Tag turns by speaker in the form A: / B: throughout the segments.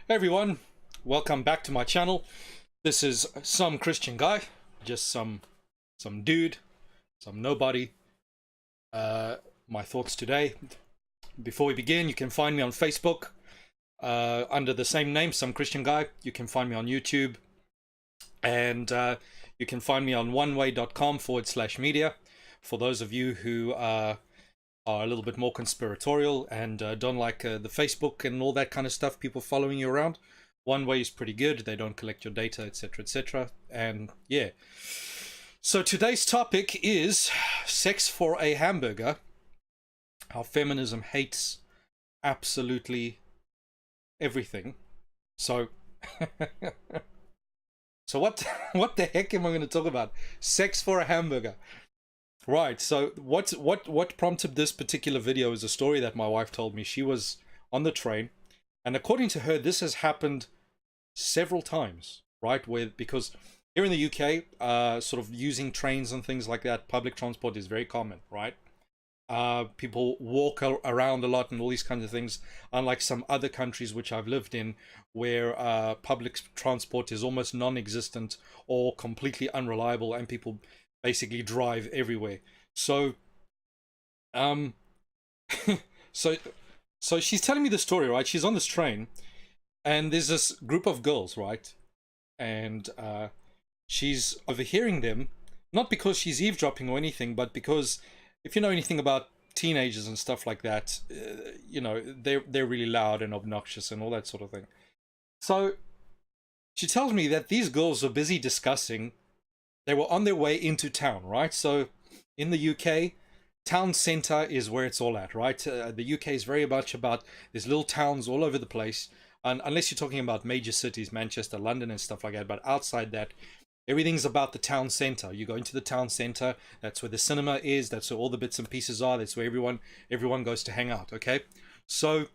A: Hey everyone, welcome back to my channel. This is some Christian guy, just some dude, some nobody. My thoughts today. Before we begin, you can find me on Facebook under the same name, some Christian guy. You can find me on YouTube, and you can find me on oneway.com/media. For those of you who are a little bit more conspiratorial and don't like the Facebook and all that kind of stuff, people following you around, One Way is pretty good. They don't collect your data, etc., etc. And yeah. So today's topic is sex for a hamburger. How feminism hates absolutely everything. So so what the heck am I going to talk about? Sex for a hamburger. Right, so what prompted this particular video is a story that my wife told me. She was on the train, and according to her, this has happened several times, right? Because here in the UK, sort of using trains and things like that, public transport is very common, right? People walk around a lot and all these kinds of things, unlike some other countries which I've lived in, where public transport is almost non-existent or completely unreliable, and people basically drive everywhere. So so she's telling me the story, right? She's on this train, and there's this group of girls, right? And she's overhearing them, not because she's eavesdropping or anything, but because if you know anything about teenagers and stuff like that, you know, they're really loud and obnoxious and all that sort of thing. So she tells me that these girls are busy discussing. They were on their way into town, right? So in the UK, town centre is where it's all at, right? The UK is very much about, there's little towns all over the place. And unless you're talking about major cities, Manchester, London and stuff like that. But outside that, everything's about the town centre. You go into the town centre, that's where the cinema is, that's where all the bits and pieces are, that's where everyone goes to hang out, okay? So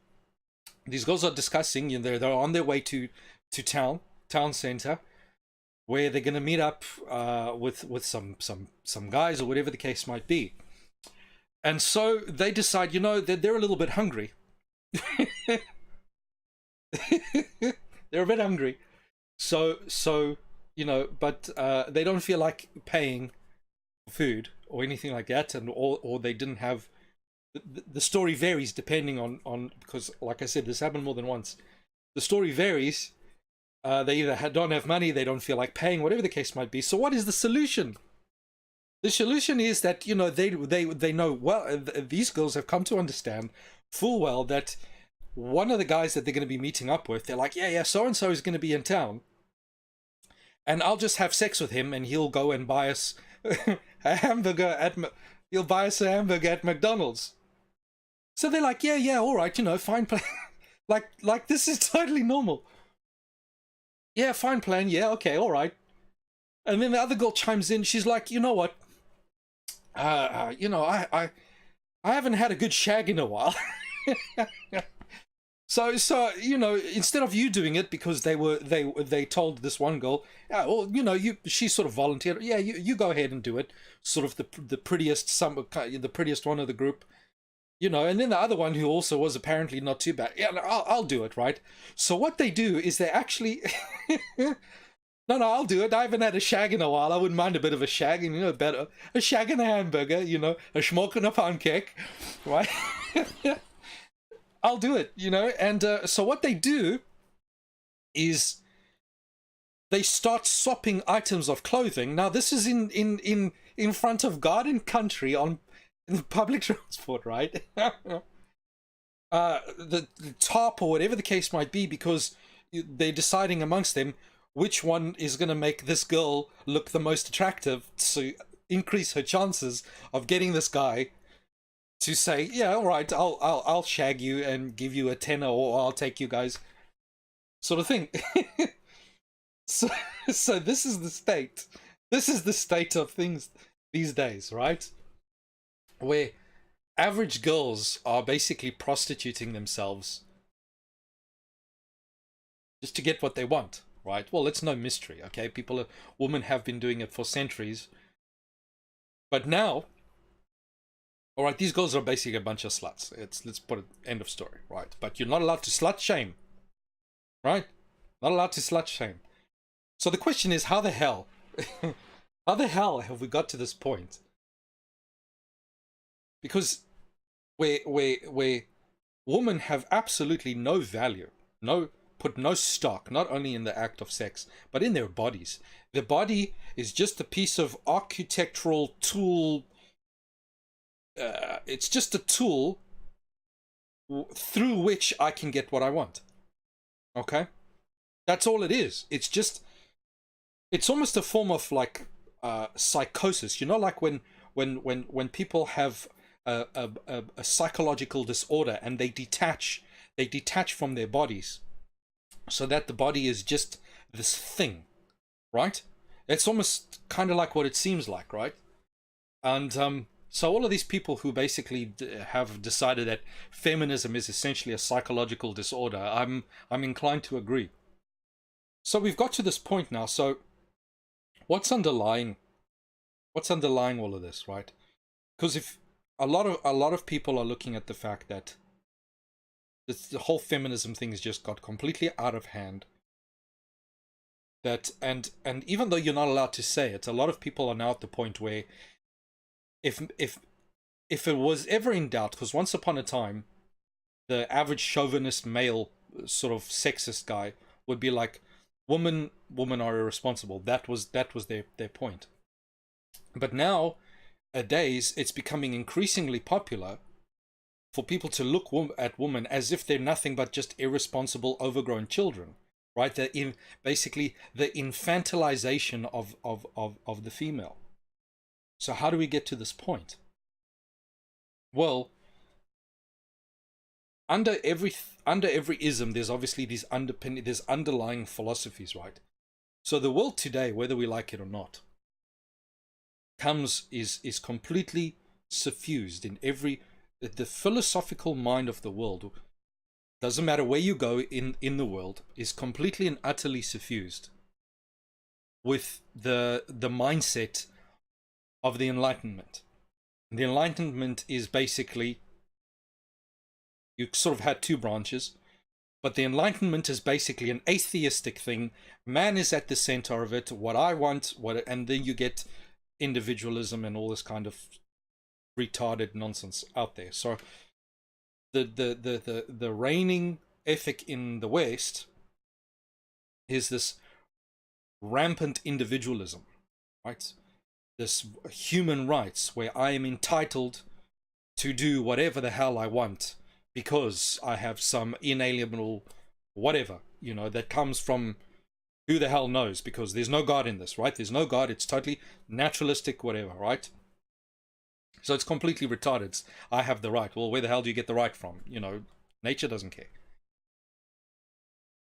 A: these girls are discussing, you know, they're on their way to town centre, where they're going to meet up with some guys or whatever the case might be. And so they decide, you know, that they're a little bit hungry. They're a bit hungry. So you know, but they don't feel like paying for food or anything like that, and or they didn't have. The story varies depending on because, like I said, this happened more than once. The story varies. They either don't have money, they don't feel like paying, whatever the case might be. So what is the solution? The solution is that, you know, they know, well, these girls have come to understand full well that one of the guys that they're going to be meeting up with, they're like, yeah, so-and-so is going to be in town, and I'll just have sex with him, and he'll go and buy us a hamburger he'll buy us a hamburger at McDonald's. So they're like, yeah, all right, you know, fine plan. like this is totally normal. Yeah, fine plan. Yeah, okay, all right. And then the other girl chimes in. She's like, you know what? You know, I haven't had a good shag in a while. so you know, instead of you doing it, because they told this one girl, well, you know, she sort of volunteered. Yeah, you go ahead and do it. Sort of the prettiest one of the group. You know, and then the other one who also was apparently not too bad. Yeah, no, I'll do it, right? So what they do is they actually... no, I'll do it. I haven't had a shag in a while. I wouldn't mind a bit of a shag, and, you know, better. A shag and a hamburger, you know, a schmock and a pancake, right? I'll do it, you know? And so what they do is they start swapping items of clothing. Now, this is in front of God and country on public transport, right? The top or whatever the case might be, because they're deciding amongst them which one is going to make this girl look the most attractive to increase her chances of getting this guy to say, yeah, all right, I'll shag you and give you a tenner, or I'll take you guys, sort of thing. so this is the state. This is the state of things these days, right? Where average girls are basically prostituting themselves just to get what they want, right? Well, it's no mystery, okay? Women have been doing it for centuries. But now, all right, these girls are basically a bunch of sluts. Let's put it, end of story, right? But you're not allowed to slut shame. right? Not allowed to slut shame. So the question is, how the hell, how the hell have we got to this point? Because where women have absolutely no value, put no stock, not only in the act of sex, but in their bodies. The body is just a piece of architectural tool. It's just a tool through which I can get what I want. Okay? That's all it is. It's almost a form of like psychosis. You know, like when people have a psychological disorder and they detach from their bodies, so that the body is just this thing, right? It's almost kind of like what it seems like, right? And so all of these people who basically have decided that feminism is essentially a psychological disorder, I'm inclined to agree. So we've got to this point now. So what's underlying all of this, right? Because if a lot of people are looking at the fact that the whole feminism thing has just got completely out of hand. That and even though you're not allowed to say it, a lot of people are now at the point where if it was ever in doubt, because once upon a time the average chauvinist male sort of sexist guy would be like, women are irresponsible. That was their point. But nowadays it's becoming increasingly popular for people to look at women as if they're nothing but just irresponsible, overgrown children, right? They're basically the infantilization of the female. So how do we get to this point? Well, under every ism, there's obviously these there's underlying philosophies, right? So the world today, whether we like it or not, is completely suffused in the philosophical mind of the world. Doesn't matter where you go in the world, is completely and utterly suffused with the mindset of the Enlightenment. The Enlightenment is basically, you sort of had two branches, but the Enlightenment is basically an atheistic thing. Man is at the center of it. What I want, and then you get individualism and all this kind of retarded nonsense out there. So the reigning ethic in the West is this rampant individualism, right? This human rights where I am entitled to do whatever the hell I want because I have some inalienable whatever, that comes from who the hell knows, because there's no God in this, right? There's no God. It's totally naturalistic, whatever, right? So it's completely retarded. I have the right. Well, where the hell do you get the right from? Nature doesn't care.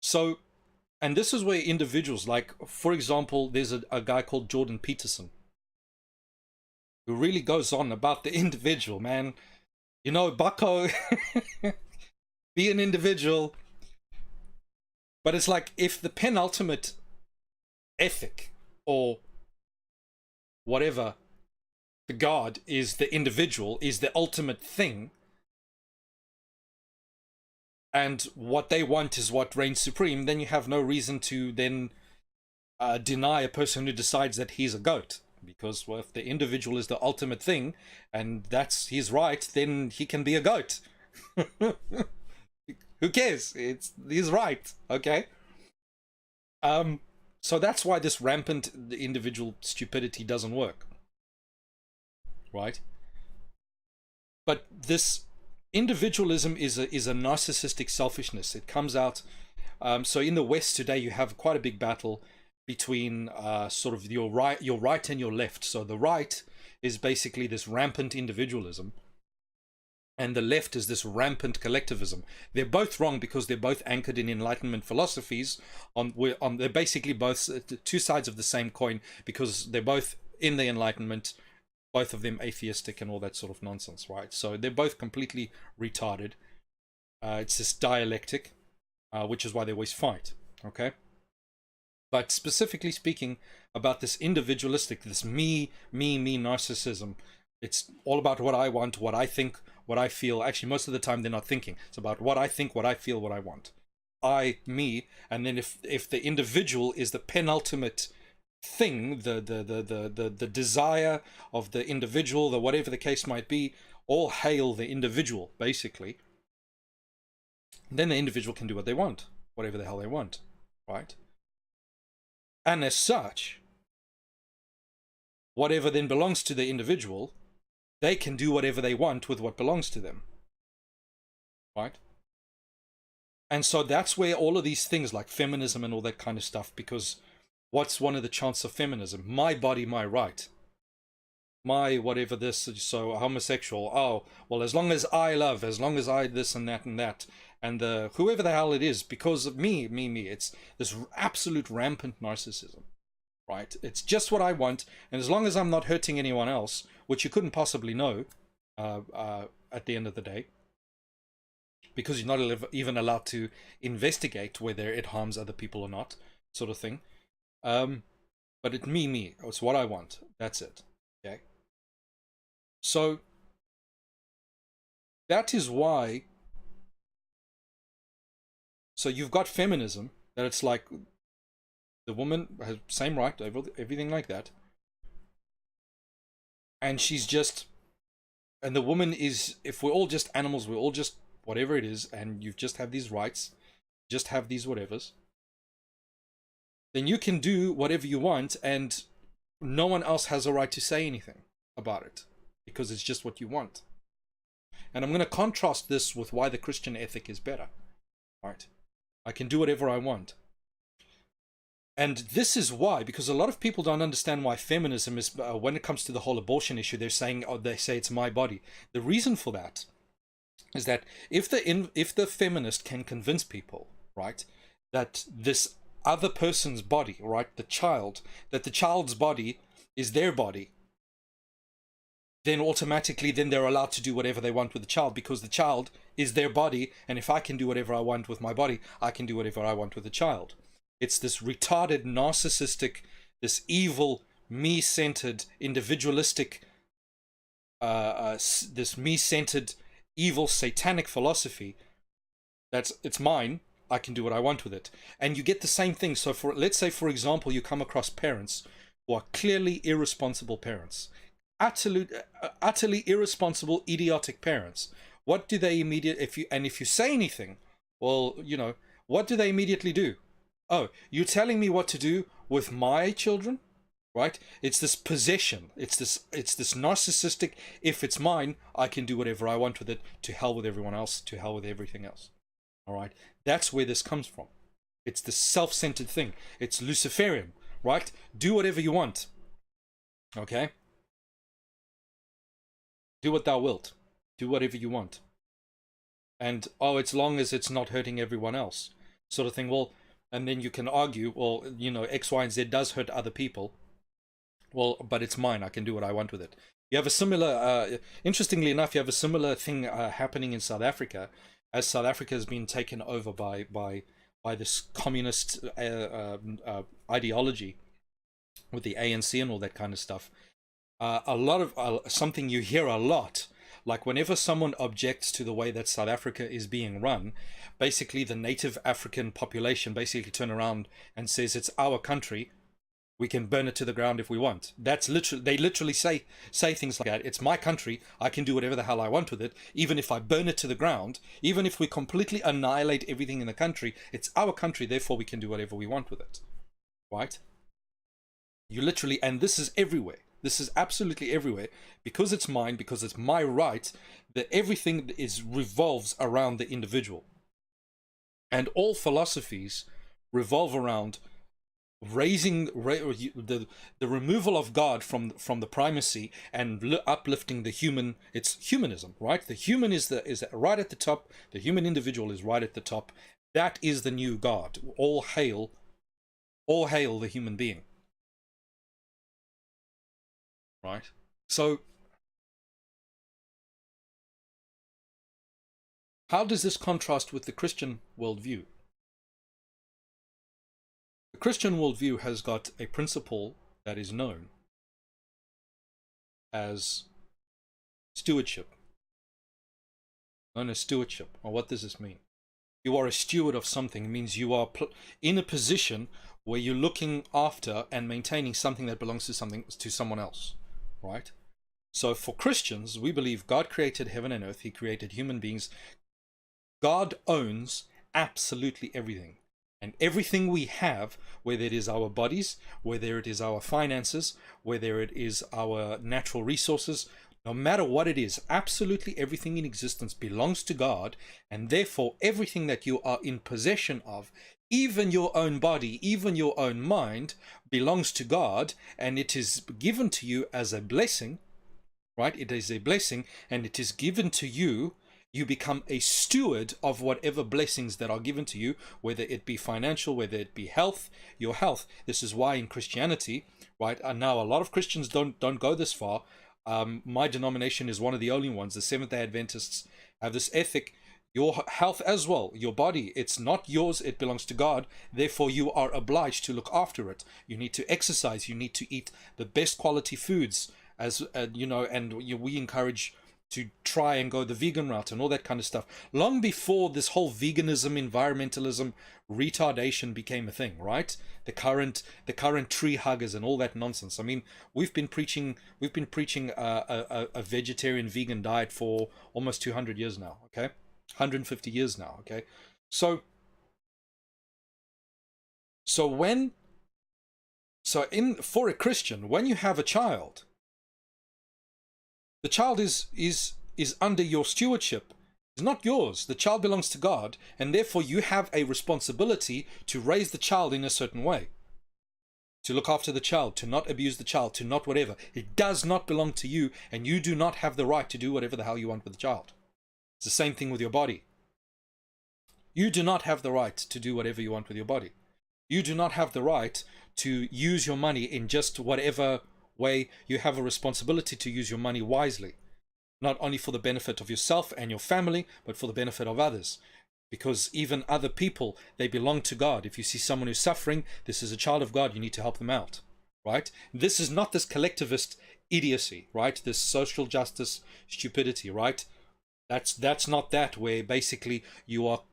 A: So, and this is where individuals, like, for example, there's a guy called Jordan Peterson who really goes on about the individual, man. Bucko, be an individual. But it's like, if the penultimate ethic or whatever, the God is the individual, is the ultimate thing, and what they want is what reigns supreme, then you have no reason to then deny a person who decides that he's a goat. Because, well, if the individual is the ultimate thing and that's his right, then he can be a goat. Who cares? He's right, okay? So that's why this rampant individual stupidity doesn't work. Right? But this individualism is a narcissistic selfishness. It comes out. So in the West today, you have quite a big battle between sort of your right and your left. So the right is basically this rampant individualism, and the left is this rampant collectivism. They're both wrong because they're both anchored in Enlightenment philosophies. They're basically both two sides of the same coin, because they're both in the Enlightenment, both of them atheistic and all that sort of nonsense, right? So they're both completely retarded. It's this dialectic, which is why they always fight, okay? But specifically speaking about this individualistic, this me narcissism, it's all about what I want, what I think, what I feel. Actually, most of the time they're not thinking. It's about what I think, what I feel, what I want. I, me, and then if the individual is the penultimate thing, the desire of the individual, the whatever the case might be, all hail the individual, basically. Then the individual can do what they want, whatever the hell they want, right? And as such, whatever then belongs to the individual, they can do whatever they want with what belongs to them, right? And so that's where all of these things like feminism and all that kind of stuff, because what's one of the chants of feminism? My body, my right. My whatever this, so homosexual. Oh, well, as long as I love, as long as I this and that and that, and the whoever the hell it is, because of me. It's this absolute rampant narcissism, right? It's just what I want, and as long as I'm not hurting anyone else, which you couldn't possibly know at the end of the day, because you're not even allowed to investigate whether it harms other people or not, sort of thing. But it's me. It's what I want. That's it. Okay. So that is why. So you've got feminism, that it's like the woman has same right, everything like that. And she's just, and the woman is, if we're all just animals, we're all just whatever it is, and you just have these rights, just have these whatevers, then you can do whatever you want, and no one else has a right to say anything about it, because it's just what you want. And I'm going to contrast this with why the Christian ethic is better, right? I can do whatever I want. And this is why, because a lot of people don't understand why feminism is, when it comes to the whole abortion issue, they're saying, oh, they say it's my body. The reason for that is that if the feminist can convince people, right, that this other person's body, right, that the child's body is their body, then automatically then they're allowed to do whatever they want with the child, because the child is their body, and if I can do whatever I want with my body, I can do whatever I want with the child. It's this retarded, narcissistic, this evil, me-centered, individualistic, this me-centered, evil, satanic philosophy that's, it's mine, I can do what I want with it. And you get the same thing. So let's say, for example, you come across parents who are clearly irresponsible parents, utterly irresponsible, idiotic parents. What do they immediately, if you say anything, well, you know, what do they immediately do? Oh, you're telling me what to do with my children, right? It's this possession. It's this narcissistic, if it's mine, I can do whatever I want with it. To hell with everyone else. To hell with everything else. All right? That's where this comes from. It's the self-centered thing. It's Luciferian, right? Do whatever you want. Okay? Do what thou wilt. Do whatever you want. And, oh, it's long as it's not hurting everyone else. Sort of thing. Well, and then you can argue, well, you know, X, Y, and Z does hurt other people. Well, but it's mine. I can do what I want with it. You have a similar, interestingly enough, you have a similar thing happening in South Africa, as South Africa has been taken over by this communist ideology with the ANC and all that kind of stuff. A lot of something you hear a lot, like whenever someone objects to the way that South Africa is being run, basically the native African population basically turn around and says, it's our country, we can burn it to the ground if we want. That's literally, they literally say things like that. It's my country, I can do whatever the hell I want with it, even if I burn it to the ground, even if we completely annihilate everything in the country, it's our country, therefore we can do whatever we want with it, right? You literally, and this is everywhere. This is absolutely everywhere, because it's mine, because it's my right, that everything revolves around the individual. And all philosophies revolve around raising the removal of God from the primacy and uplifting the human. It's humanism, right? The human is right at the top. The human individual is right at the top. That is the new God. All hail the human being. Right? So, how does this contrast with the Christian worldview? The Christian worldview has got a principle that is known as stewardship. Known as stewardship. Well, what does this mean? you are a steward of something. It means you are in a position where you're looking after and maintaining something that belongs to someone else, right? So for Christians, we believe God created heaven and earth. He created human beings. God owns absolutely everything. And everything we have, whether it is our bodies, whether it is our finances, whether it is our natural resources, no matter what it is, absolutely everything in existence belongs to God. And therefore, everything that you are in possession of, even your own body, even your own mind, belongs to God. And it is given to you as a blessing, right? It is a blessing, and it is given to you. You become a steward of whatever blessings that are given to you, whether it be financial, whether it be health, your health. This is why in Christianity, right, and now a lot of Christians don't go this far. My denomination is one of the only ones. The Seventh-day Adventists have this ethic: your health as well, your body, it's not yours, it belongs to God. Therefore, you are obliged to look after it. You need to exercise. You need to eat the best quality foods, as we encourage to try and go the vegan route and all that kind of stuff. Long before this whole veganism, environmentalism, retardation became a thing, right? The current tree huggers and all that nonsense. I mean, we've been preaching a vegetarian vegan diet for almost 200 years now, okay? 150 years now, okay? So for a Christian, when you have a child, the child is under your stewardship. It's not yours. The child belongs to God, and therefore you have a responsibility to raise the child in a certain way, to look after the child, to not abuse the child, to not whatever. It does not belong to you, and you do not have the right to do whatever the hell you want with the child. It's the same thing with your body. You do not have the right to do whatever you want with your body. You do not have the right to use your money in just whatever way. You have a responsibility to use your money wisely, not only for the benefit of yourself and your family, but for the benefit of others. Because even other people, they belong to God. If you see someone who's suffering, this is a child of God, you need to help them out, right? This is not this collectivist idiocy, right? This social justice stupidity, right? That's not that, where basically you're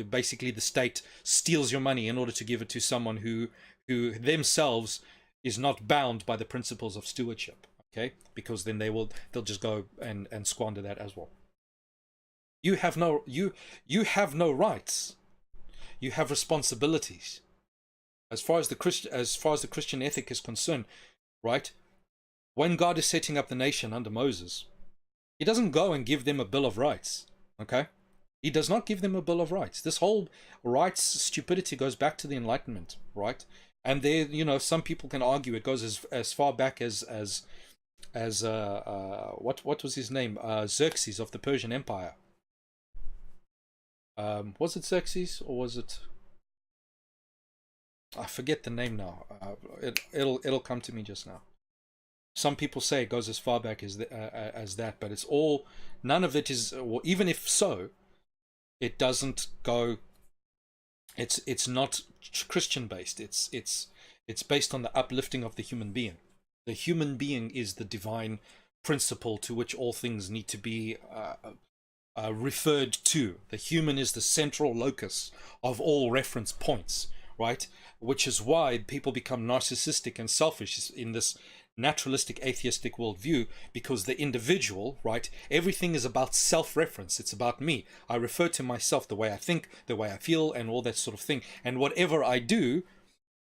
A: basically the state steals your money in order to give it to someone who themselves is not bound by the principles of stewardship, okay? Because then they'll just go and squander that as well. You have no rights. You have responsibilities. As far as the Christian ethic is concerned, right? When God is setting up the nation under Moses, he doesn't go and give them a Bill of Rights, okay? He does not give them a Bill of Rights. This whole rights stupidity goes back to the Enlightenment, right? And there, some people can argue it goes as far back as what was his name? Xerxes of the Persian Empire. Was it Xerxes, or was it? I forget the name now. It'll come to me just now. Some people say it goes as far back as that, but it's all, none of it is, or even if so, it doesn't go. It's not Christian based. It's based on the uplifting of the human being. The human being is the divine principle to which all things need to be referred to. The human is the central locus of all reference points, right? Which is why people become narcissistic and selfish in this naturalistic atheistic worldview, because the individual, right, everything is about self-reference. It's about me. I refer to myself, the way I think, the way I feel, and all that sort of thing. And whatever I do,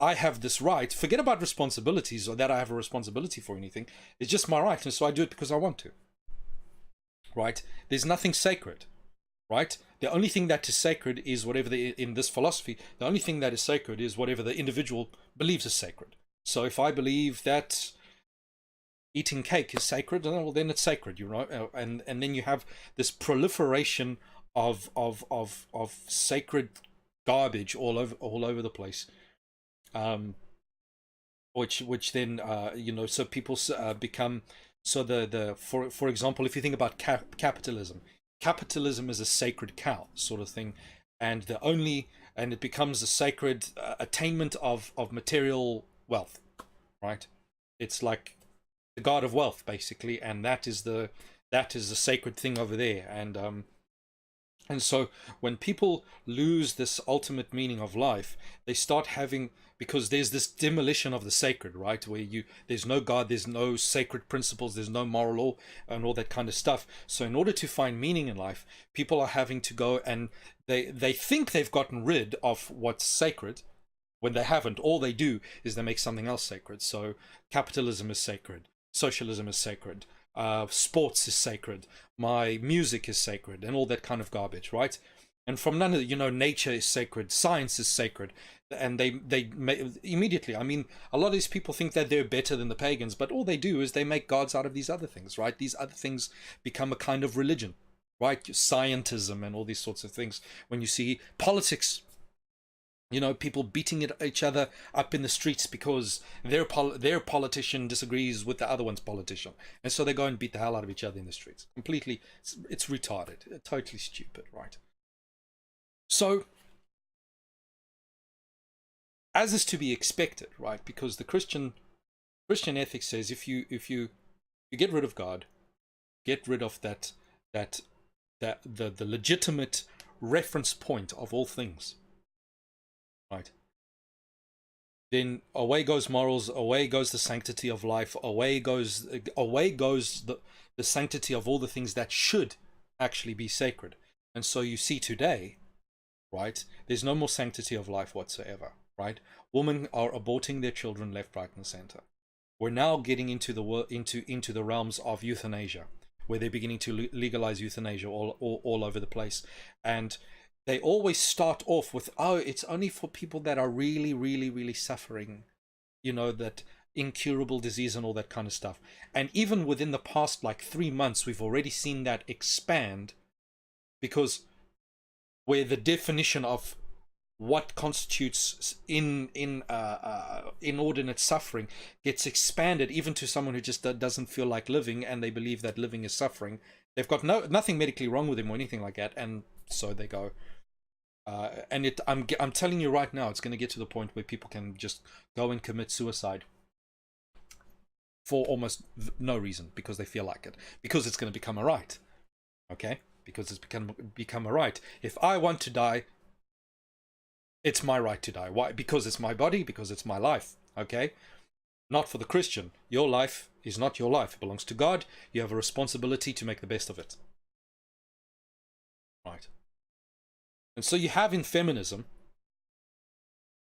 A: I have this right. Forget about responsibilities or that I have a responsibility for anything. It's just my right, and so I do it because I want to, right? There's nothing sacred, right? The only thing that is sacred is whatever in this philosophy, the only thing that is sacred is whatever the individual believes is sacred. So if I believe that eating cake is sacred, well, then it's sacred, and then you have this proliferation of sacred garbage all over the place, which then so people become, so for example, if you think about capitalism is a sacred cow sort of thing, and it becomes a sacred attainment of material wealth, right? It's like the god of wealth, basically, and that is the sacred thing over there. And And so when people lose this ultimate meaning of life, they start having, because there's this demolition of the sacred, right? Where there's no God, there's no sacred principles, there's no moral law and all that kind of stuff. So in order to find meaning in life, people are having to go and they think they've gotten rid of what's sacred when they haven't. All they do is they make something else sacred. So capitalism is sacred, socialism is sacred, sports is sacred, my music is sacred, and all that kind of garbage, right? And from none of nature is sacred, science is sacred, and they immediately. I mean, a lot of these people think that they're better than the pagans, but all they do is they make gods out of these other things, right? These other things become a kind of religion, right? Scientism and all these sorts of things. When you see politics, people beating each other up in the streets because their politician disagrees with the other one's politician, and so they go and beat the hell out of each other in the streets. Completely, it's retarded, totally stupid, right? So, as is to be expected, right? Because the Christian ethics says if you get rid of God, get rid of the legitimate reference point of all things, right? Then away goes morals, away goes the sanctity of life, away goes the sanctity of all the things that should actually be sacred. And so you see today, right, there's no more sanctity of life whatsoever, right? Women are aborting their children left, right, and center. We're now getting into the realms of euthanasia, where they're beginning to legalize euthanasia all over the place. And they always start off with, oh, it's only for people that are really, really, really suffering, that incurable disease and all that kind of stuff. And even within the past, 3 months, we've already seen that expand, because where the definition of what constitutes inordinate suffering gets expanded even to someone who just doesn't feel like living, and they believe that living is suffering. They've got nothing medically wrong with them or anything like that, and so they go. I'm telling you right now, it's going to get to the point where people can just go and commit suicide for almost no reason, because they feel like it, because it's going to become a right. Okay, because it's become a right. If I want to die, it's my right to die. Why? Because it's my body, because it's my life. Okay, not for the Christian. Your life is not your life. It belongs to God. You have a responsibility to make the best of it. Right. And so you have in feminism,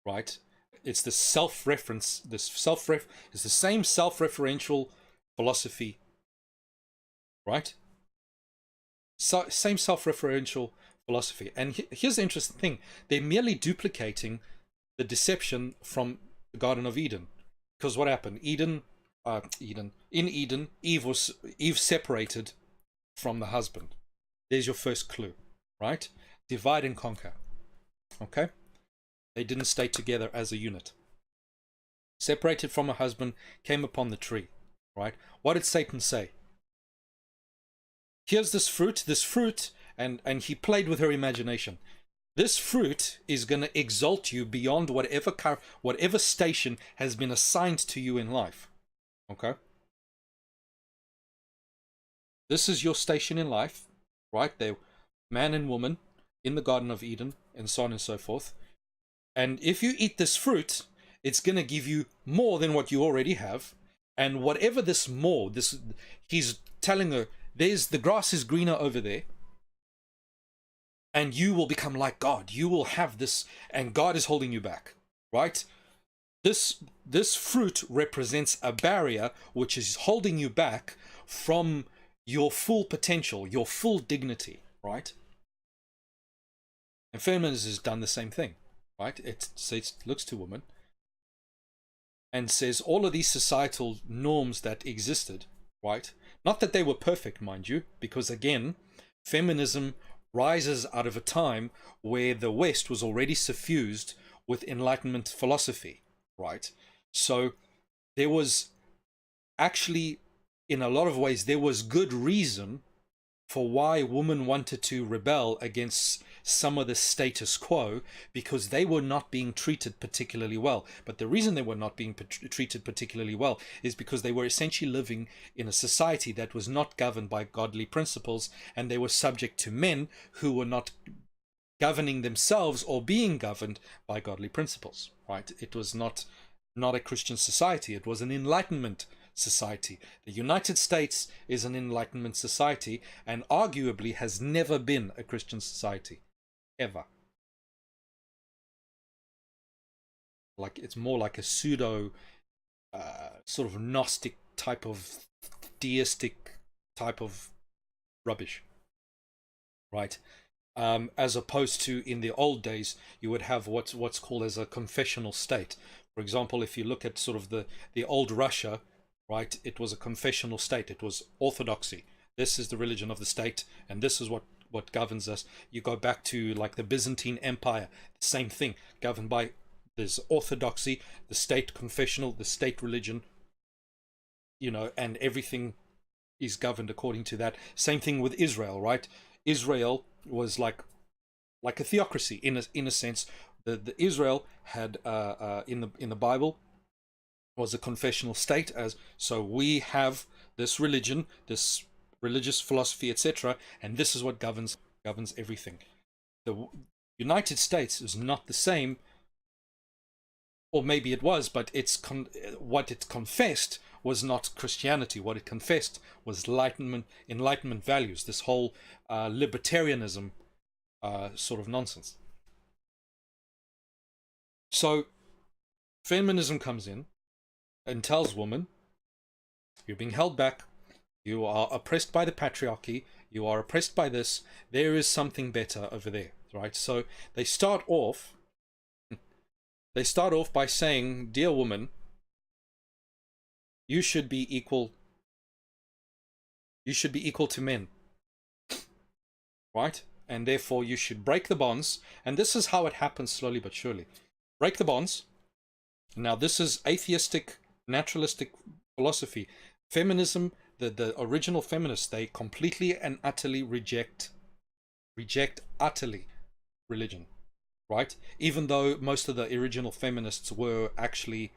A: right? It's the self-reference. It's the same self-referential philosophy, right? So, same self-referential philosophy. And here's the interesting thing: they're merely duplicating the deception from the Garden of Eden. Because what happened? In Eden, Eve separated from the husband. There's your first clue, right? Divide and conquer. Okay? They didn't stay together as a unit. Separated from her husband, came upon the tree, right? What did Satan say? Here's this fruit, and he played with her imagination. This fruit is going to exalt you beyond whatever station has been assigned to you in life. Okay? This is your station in life, right? They're man and woman in the Garden of Eden, and so on and so forth. And if you eat this fruit, it's going to give you more than what you already have. And whatever this more, he's telling her, the grass is greener over there. And you will become like God. You will have this, and God is holding you back, right? This fruit represents a barrier which is holding you back from your full potential, your full dignity, right? And feminism has done the same thing, right? It looks to women and says all of these societal norms that existed, right? Not that they were perfect, mind you, because again, feminism rises out of a time where the West was already suffused with Enlightenment philosophy, right? So there was actually, in a lot of ways, there was good reason for why women wanted to rebel against some of the status quo, because they were not being treated particularly well. But the reason they were not being treated particularly well is because they were essentially living in a society that was not governed by godly principles, and they were subject to men who were not governing themselves or being governed by godly principles, right? It was not a Christian society. It was an Enlightenment society. The United States is an Enlightenment society, and arguably has never been a Christian society, ever. Like, it's more like a pseudo sort of Gnostic type of deistic type of rubbish, right? As opposed to in the old days, you would have what's called as a confessional state. For example, if you look at sort of the old Russia, right, it was a confessional state. It was orthodoxy. This is the religion of the state, and this is what governs us. You go back to like the Byzantine Empire, the same thing, governed by this orthodoxy, the state confessional, the state religion, you know, and everything is governed according to that. Same thing with Israel, right? Israel was like a theocracy in a sense. The Israel had in the Bible was a confessional state, as so we have this religion, this religious philosophy, etc., and this is what governs everything. The United States is not the same, or maybe it was, but what it confessed was not Christianity. What it confessed was enlightenment values, this whole libertarianism sort of nonsense. So feminism comes in and tells women, you're being held back, you are oppressed by the patriarchy, you are oppressed by this, there is something better over there, right? So they start off by saying, dear woman, you should be equal to men, right? And therefore you should break the bonds. And this is how it happens, slowly but surely. Break the bonds. Now this is atheistic, naturalistic philosophy. Feminism, the original feminists, they completely and utterly reject utterly religion, right? Even though most of the original feminists were actually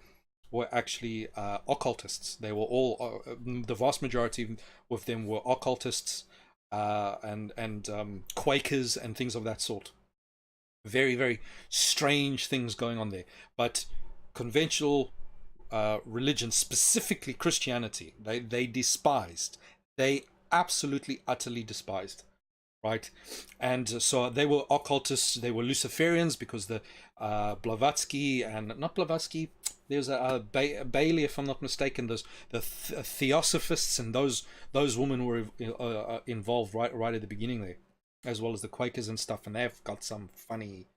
A: occultists. They were all the vast majority of them were occultists, and Quakers and things of that sort. Very, very strange things going on there. But conventional religion, specifically Christianity, they despised. They absolutely, utterly despised, right? And so they were occultists, they were Luciferians, because the Blavatsky, and not Blavatsky, there's a Bailey, if I'm not mistaken, the Theosophists, and those women were involved right at the beginning there, as well as the Quakers and stuff, and they've got some funny,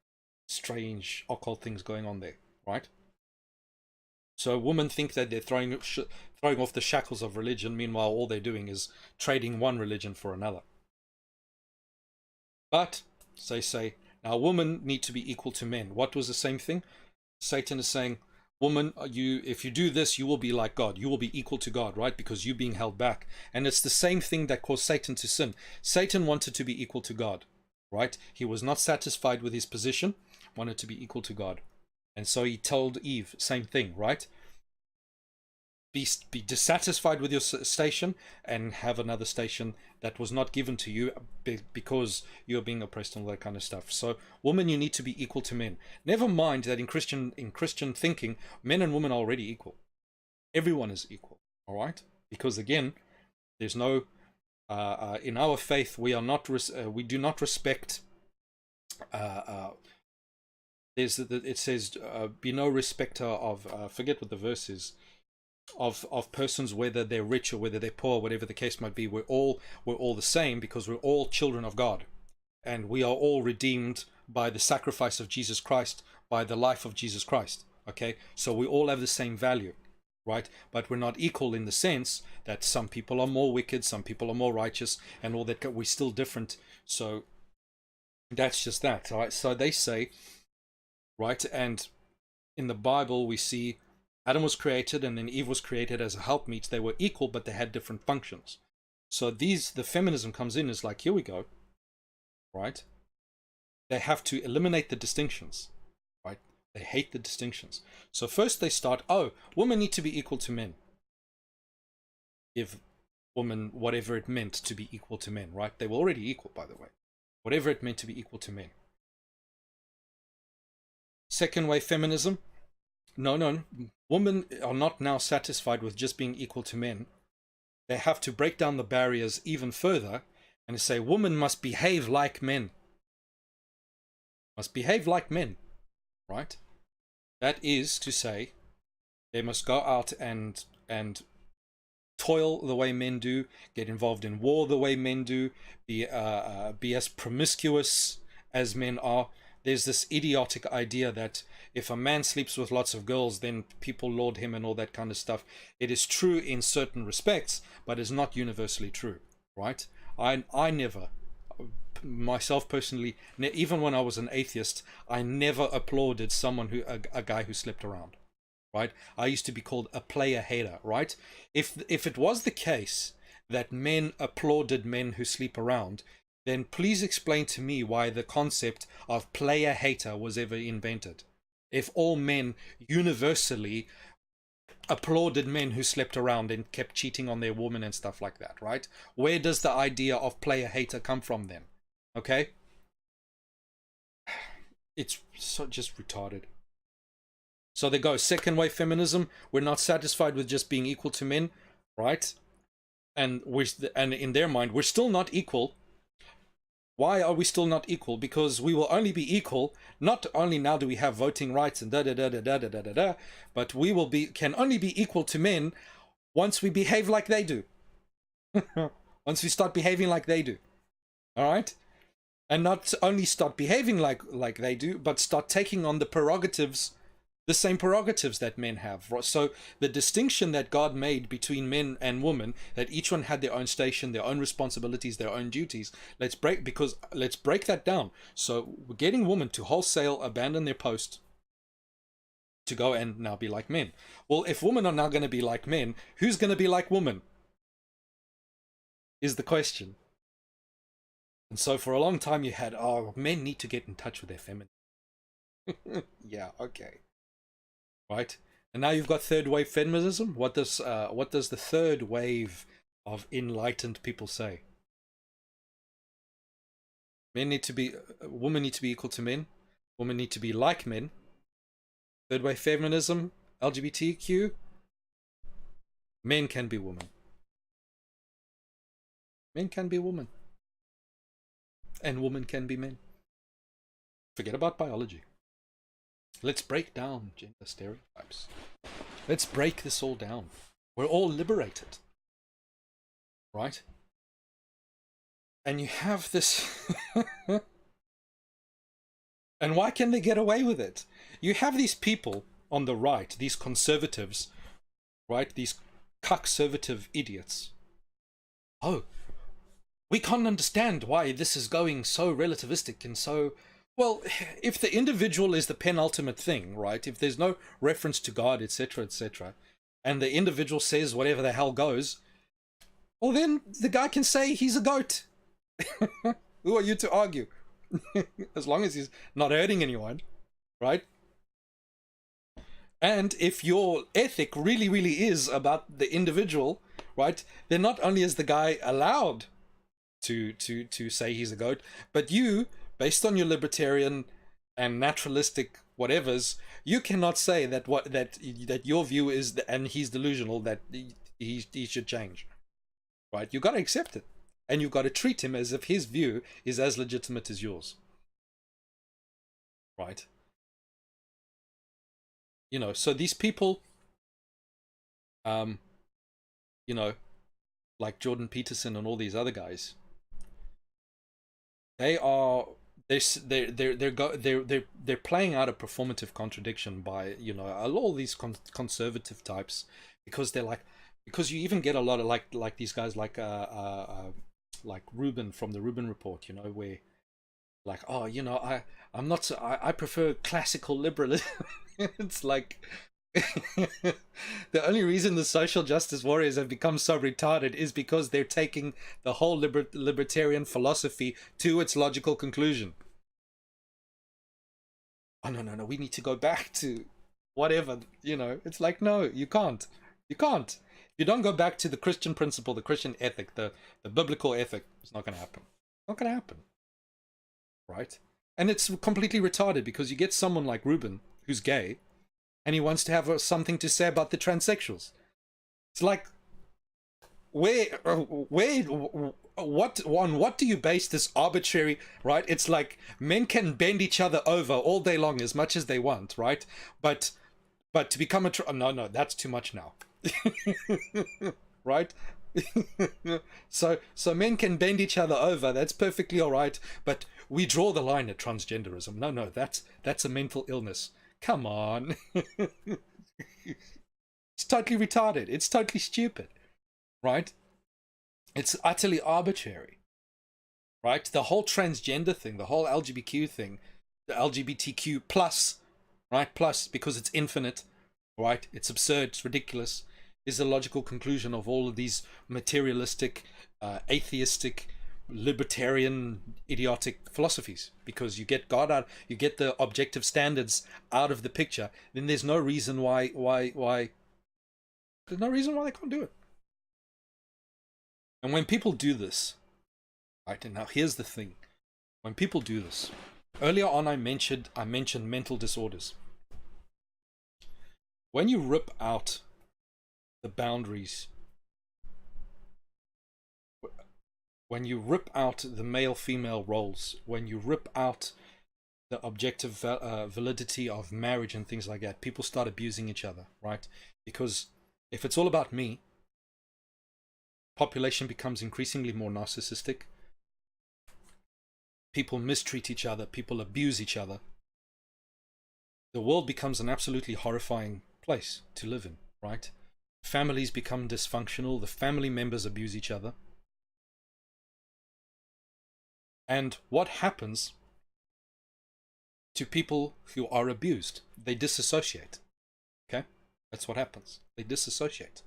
A: strange occult things going on there, right? So women think that they're throwing off the shackles of religion. Meanwhile, all they're doing is trading one religion for another. But they say, now women need to be equal to men. What was the same thing? Satan is saying, woman, if you do this, you will be like God. You will be equal to God, right? Because you're being held back. And it's the same thing that caused Satan to sin. Satan wanted to be equal to God, right? He was not satisfied with his position, wanted to be equal to God. And so he told Eve, same thing, right? Be dissatisfied with your station and have another station that was not given to you because you're being oppressed and all that kind of stuff. So women, you need to be equal to men. Never mind that in Christian thinking, men and women are already equal. Everyone is equal, all right? Because again, there's no in our faith we do not respect. It says, be no respecter of forget what the verse is, of persons, whether they're rich or whether they're poor, whatever the case might be. We're all the same, because we're all children of God, and we are all redeemed by the sacrifice of Jesus Christ, by the life of Jesus Christ. Okay, so we all have the same value, right? But we're not equal in the sense that some people are more wicked, some people are more righteous, and all that. We're still different. So that's just that, all right? So they say, right, and in the Bible we see Adam was created and then Eve was created as a helpmeet. They were equal, but they had different functions. So the feminism comes in is like, here we go, right? They have to eliminate the distinctions, right? They hate the distinctions. So first they start, oh, women need to be equal to men. Give women whatever it meant to be equal to men, right? They were already equal, by the way. Whatever it meant to be equal to men. Second wave feminism. No. Women are not now satisfied with just being equal to men. They have to break down the barriers even further and say women must behave like men. Must behave like men, right? That is to say, they must go out and toil the way men do, get involved in war the way men do, be as promiscuous as men are. There's this idiotic idea that if a man sleeps with lots of girls, then people laud him and all that kind of stuff. It is true in certain respects, but it's not universally true, right? I never, myself personally, even when I was an atheist, I never applauded someone a guy who slept around, right? I used to be called a player hater, right? If it was the case that men applauded men who sleep around, then please explain to me why the concept of player hater was ever invented. If all men universally applauded men who slept around and kept cheating on their women and stuff like that, right? Where does the idea of player hater come from then? Okay? It's just retarded. So they go, second wave feminism, we're not satisfied with just being equal to men, right? And in their mind, we're still not equal. Why are we still not equal? Because we will only be equal, not only now do we have voting rights and da-da-da-da-da-da-da-da, but we can only be equal to men once we behave like they do. Once we start behaving like they do. All right? And not only start behaving like they do, but start taking on the same prerogatives that men have. So the distinction that God made between men and women, that each one had their own station, their own responsibilities, their own duties, let's break that down. So we're getting women to wholesale abandon their post to go and now be like men. Well, if women are now going to be like men, who's going to be like women? Is the question. And so for a long time you had, oh, men need to get in touch with their feminine. Yeah, okay. Right? And now you've got third wave feminism. What does the third wave of enlightened people say? Women need to be equal to men. Women need to be like men. Third wave feminism, LGBTQ. Men can be women. Men can be women. And women can be men. Forget about biology. Let's break down gender stereotypes. Let's break this all down. We're all liberated. Right? And you have this... And why can they get away with it? You have these people on the right, these conservatives, right? These cuck-servative idiots. Oh, we can't understand why this is going so relativistic and so... Well, if the individual is the penultimate thing, right? If there's no reference to God, etc., and the individual says whatever the hell goes, well, then the guy can say he's a goat. Who are you to argue? As long as he's not hurting anyone, right? And if your ethic really, really is about the individual, right, then not only is the guy allowed to say he's a goat, but you, based on your libertarian and naturalistic whatevers, you cannot say that your view is and he's delusional, that he should change, right? You got to accept it, and you've got to treat him as if his view is as legitimate as yours, right? You know, so these people, you know, like Jordan Peterson and all these other guys, they're playing out a performative contradiction by, you know, all these conservative types, because they're like, because you even get a lot of like these guys like Rubin from the Rubin Report, you know, where like, oh, you know, I prefer classical liberalism. It's like, The only reason the social justice warriors have become so retarded is because they're taking the whole libertarian philosophy to its logical conclusion. Oh, no, no, no, we need to go back to whatever, It's like, no, you can't. You can't. If you don't go back to the Christian principle, the Christian ethic, the biblical ethic, it's not going to happen. Not going to happen. Right? And it's completely retarded because you get someone like Ruben, who's gay, and he wants to have something to say about the transsexuals. It's like, what do you base this arbitrary, right? It's like men can bend each other over all day long as much as they want, right? But to become no, that's too much now. Right? So men can bend each other over, that's perfectly all right, but we draw the line at transgenderism. No, that's a mental illness. Come on. It's totally retarded. It's totally stupid. Right? It's utterly arbitrary. Right? The whole transgender thing, the whole LGBTQ thing, the LGBTQ plus, right? Plus, because it's infinite, right? It's absurd, it's ridiculous, is the logical conclusion of all of these materialistic, atheistic, libertarian, idiotic philosophies. Because you get God out, you get the objective standards out of the picture, then there's no reason why there's no reason why they can't do it. And when people do this, right, and now here's the thing, when people do this, earlier on I mentioned mental disorders. When you rip out the boundaries, when you rip out the male-female roles, when you rip out the objective validity of marriage and things like that, people start abusing each other, right? Because if it's all about me, population becomes increasingly more narcissistic. People mistreat each other. People abuse each other. The world becomes an absolutely horrifying place to live in, right? Families become dysfunctional. The family members abuse each other. And what happens to people who are abused? They disassociate. Okay? That's what happens. They disassociate.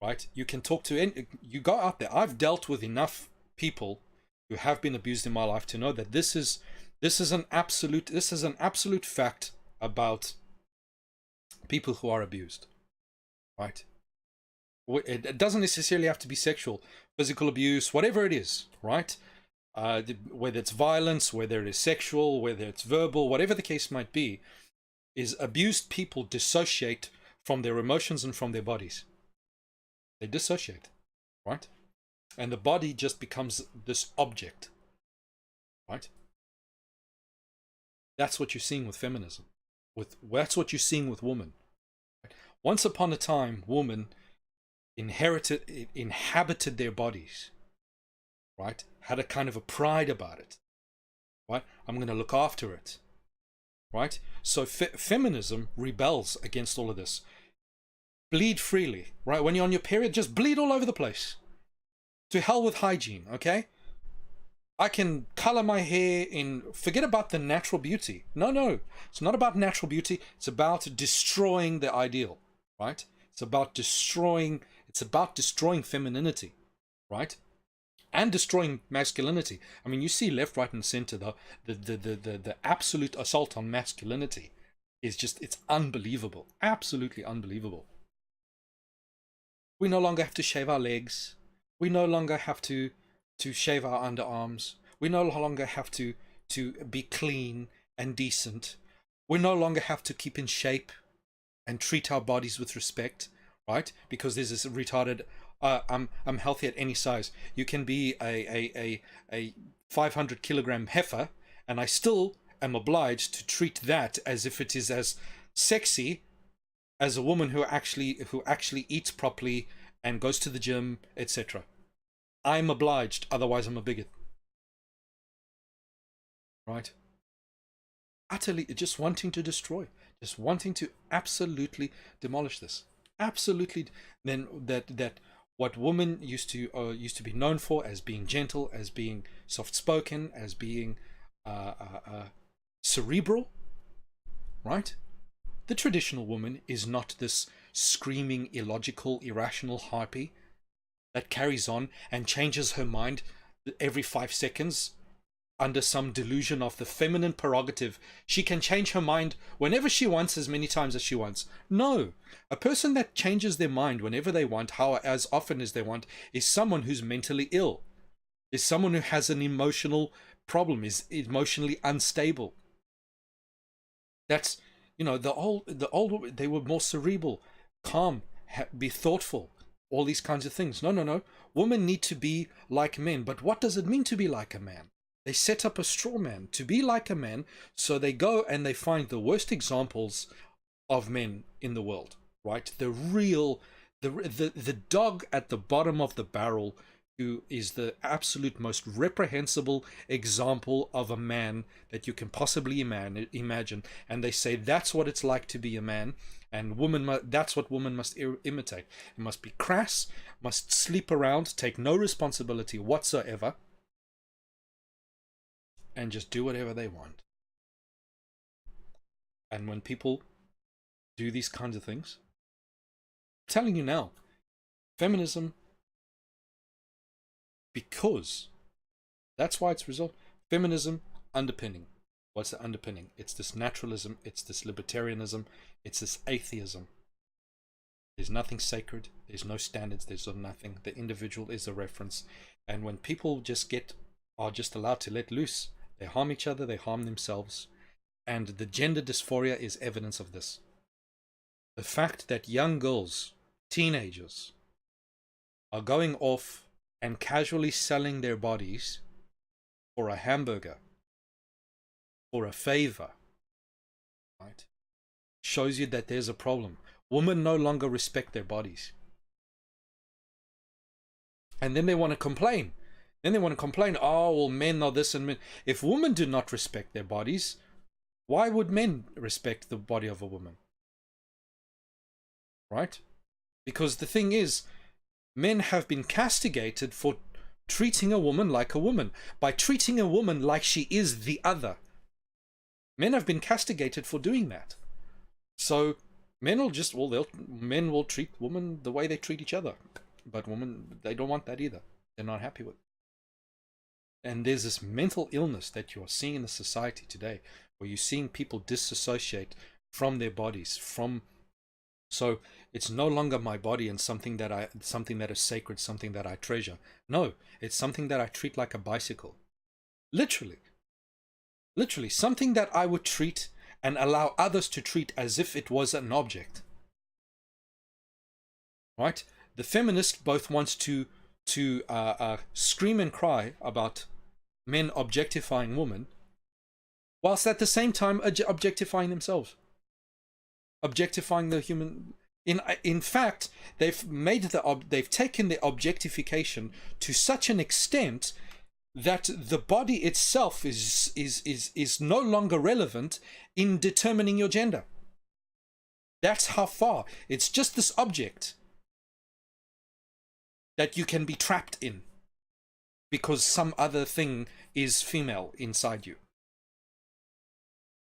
A: Right? You can talk to you go out there. I've dealt with enough people who have been abused in my life to know that this is an absolute fact about people who are abused. Right? It doesn't necessarily have to be sexual, physical abuse, whatever it is, right? Whether it's violence, whether it is sexual, whether it's verbal, whatever the case might be, is abused people dissociate from their emotions and from their bodies. They dissociate, right? And the body just becomes this object, right? That's what you're seeing with feminism. That's what you're seeing with women. Right? Once upon a time, women inhabited their bodies, right? Had a kind of a pride about it, right? I'm going to look after it, right? So feminism rebels against all of this. Bleed freely, right? When you're on your period, just bleed all over the place. To hell with hygiene, okay? I can color my hair in, forget about the natural beauty. No, it's not about natural beauty. It's about destroying the ideal, right? It's about destroying femininity, right? And destroying masculinity. I mean, you see left, right, and center, the absolute assault on masculinity is just, it's unbelievable. Absolutely unbelievable. We no longer have to shave our legs. We no longer have to shave our underarms. We no longer have to be clean and decent. We no longer have to keep in shape and treat our bodies with respect, right? Because there's this retarded, I'm healthy at any size. You can be a 500 kilogram heifer, and I still am obliged to treat that as if it is as sexy as a woman who actually eats properly and goes to the gym, etc. I'm obliged, otherwise I'm a bigot. Right? Utterly just wanting to destroy, just wanting to absolutely demolish this. Absolutely. Then that what women used to be known for as being gentle, as being soft-spoken, as being cerebral, right? The traditional woman is not this screaming, illogical, irrational harpy that carries on and changes her mind every 5 seconds under some delusion of the feminine prerogative. She can change her mind whenever she wants, as many times as she wants. No, a person that changes their mind whenever they want, as often as they want, is someone who's mentally ill, is someone who has an emotional problem, is emotionally unstable. That's, the old, they were more cerebral, calm, be thoughtful, all these kinds of things. No. Women need to be like men. But what does it mean to be like a man? They set up a straw man to be like a man. So they go and they find the worst examples of men in the world, right? The dog at the bottom of the barrel, who is the absolute most reprehensible example of a man that you can possibly imagine. And they say that's what it's like to be a man. And that's what women must imitate. It must be crass, must sleep around, take no responsibility whatsoever, and just do whatever they want. And when people do these kinds of things, I'm telling you now, feminism, because that's why it's resolved. Feminism underpinning. What's the underpinning? It's this naturalism, it's this libertarianism, it's this atheism. There's nothing sacred, there's no standards, there's nothing. The individual is a reference. And when people are just allowed to let loose, they harm each other, they harm themselves. And the gender dysphoria is evidence of this. The fact that young girls, teenagers, are going off and casually selling their bodies for a hamburger, for a favor, right, shows you that there's a problem. Women no longer respect their bodies. And then they want to complain. Oh, well, men are this and men. If women do not respect their bodies, why would men respect the body of a woman? Right? Because the thing is, men have been castigated for treating a woman like a woman, by treating a woman like she is the other. Men have been castigated for doing that. So men will treat women the way they treat each other. But women, they don't want that either. They're not happy with it. And there's this mental illness that you are seeing in the society today, where you're seeing people disassociate from their bodies, so it's no longer my body and something that is sacred, something that I treasure. No, it's something that I treat like a bicycle. Literally, something that I would treat and allow others to treat as if it was an object. Right? The feminist both wants to scream and cry about men objectifying women, whilst at the same time objectifying themselves, objectifying the human. In fact, they've taken the objectification to such an extent that the body itself is no longer relevant in determining your gender. That's how far. It's just this object that you can be trapped in because some other thing is female inside you.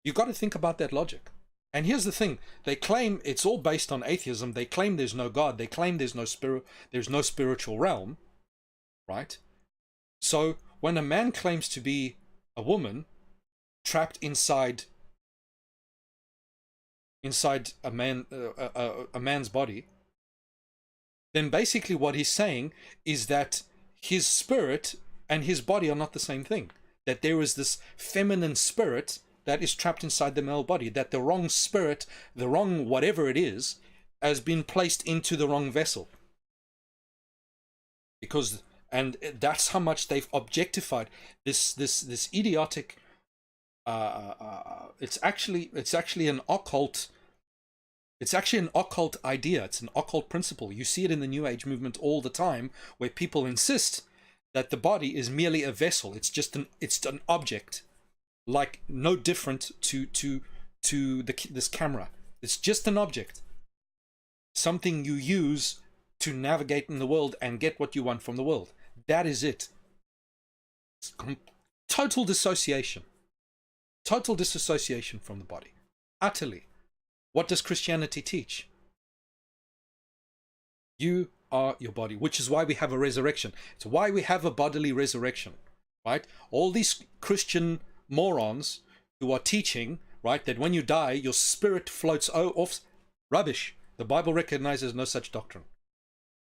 A: You've got to think about that logic. And here's the thing, they claim it's all based on atheism. They claim there's no God. They claim there's no spirit, there's no spiritual realm, right? So when a man claims to be a woman trapped inside a man's body, then basically what he's saying is that his spirit and his body are not the same thing. That there is this feminine spirit that is trapped inside the male body, that the wrong spirit, the wrong whatever it is, has been placed into the wrong vessel. And that's how much they've objectified this idiotic. It's actually an occult. It's actually an occult idea. It's an occult principle. You see it in the New Age movement all the time, where people insist that the body is merely a vessel. It's an object, like no different to this camera. It's just an object, something you use to navigate in the world and get what you want from the world. That is it. It's total disassociation from the body, utterly. What does Christianity teach? You are your body, which is why we have a resurrection. It's why we have a bodily resurrection, right? All these Christian morons who are teaching, right, that when you die, your spirit floats off. Rubbish. The Bible recognizes no such doctrine.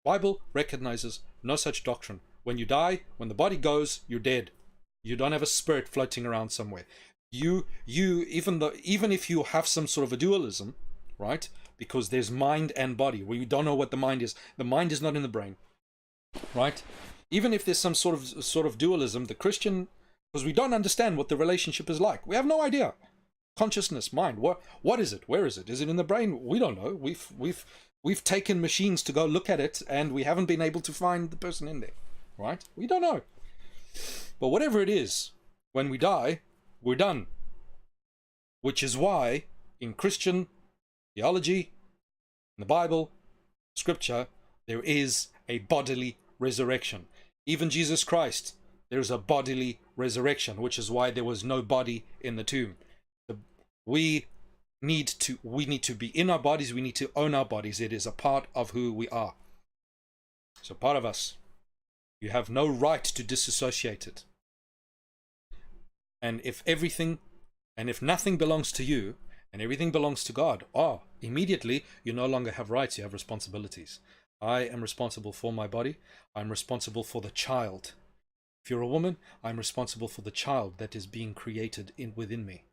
A: Bible recognizes no such doctrine. When you die, when the body goes, you're dead. You don't have a spirit floating around somewhere. Even if you have some sort of a dualism, right? Because there's mind and body. We don't know what the mind is. The mind is not in the brain, right? Even if there's some sort of dualism, the Christian, because we don't understand what the relationship is like. We have no idea. Consciousness, mind. What is it? Where is it? Is it in the brain? We don't know. We've taken machines to go look at it, and we haven't been able to find the person in there, right? We don't know. But whatever it is, when we die, we're done. Which is why in Christian theology, in the Bible, Scripture, there is a bodily resurrection. Even Jesus Christ, there is a bodily resurrection, which is why there was no body in the tomb. We need to be in our bodies. We need to own our bodies. It is a part of who we are. It's a part of us. You have no right to disassociate it. And if nothing belongs to you and everything belongs to God, immediately you no longer have rights, you have responsibilities. I am responsible for my body. I'm responsible for the child. If you're a woman, I'm responsible for the child that is being created within me.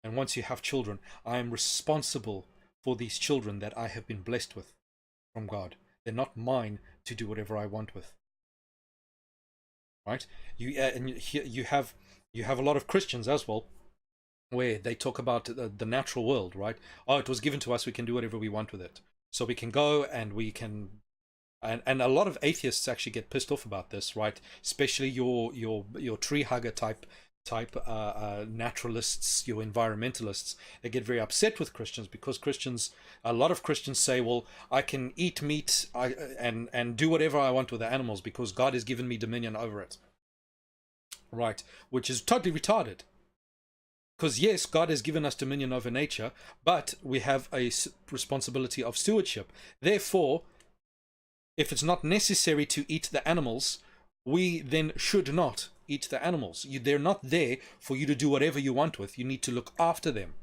A: And once you have children, I am responsible for these children that I have been blessed with from God. They're not mine to do whatever I want with. Right? You have a lot of Christians as well, where they talk about the natural world, right? It was given to us, we can do whatever we want with it. So we can go and we can, and a lot of atheists actually get pissed off about this, right? Especially your tree hugger type naturalists, your environmentalists. They get very upset with Christians because a lot of Christians say, well, I can eat meat and do whatever I want with the animals because God has given me dominion over it. Right, which is totally retarded. Because yes, God has given us dominion over nature, but we have a responsibility of stewardship. Therefore, if it's not necessary to eat the animals, we then should not eat the animals. They're not there for you to do whatever you want with. You need to look after them.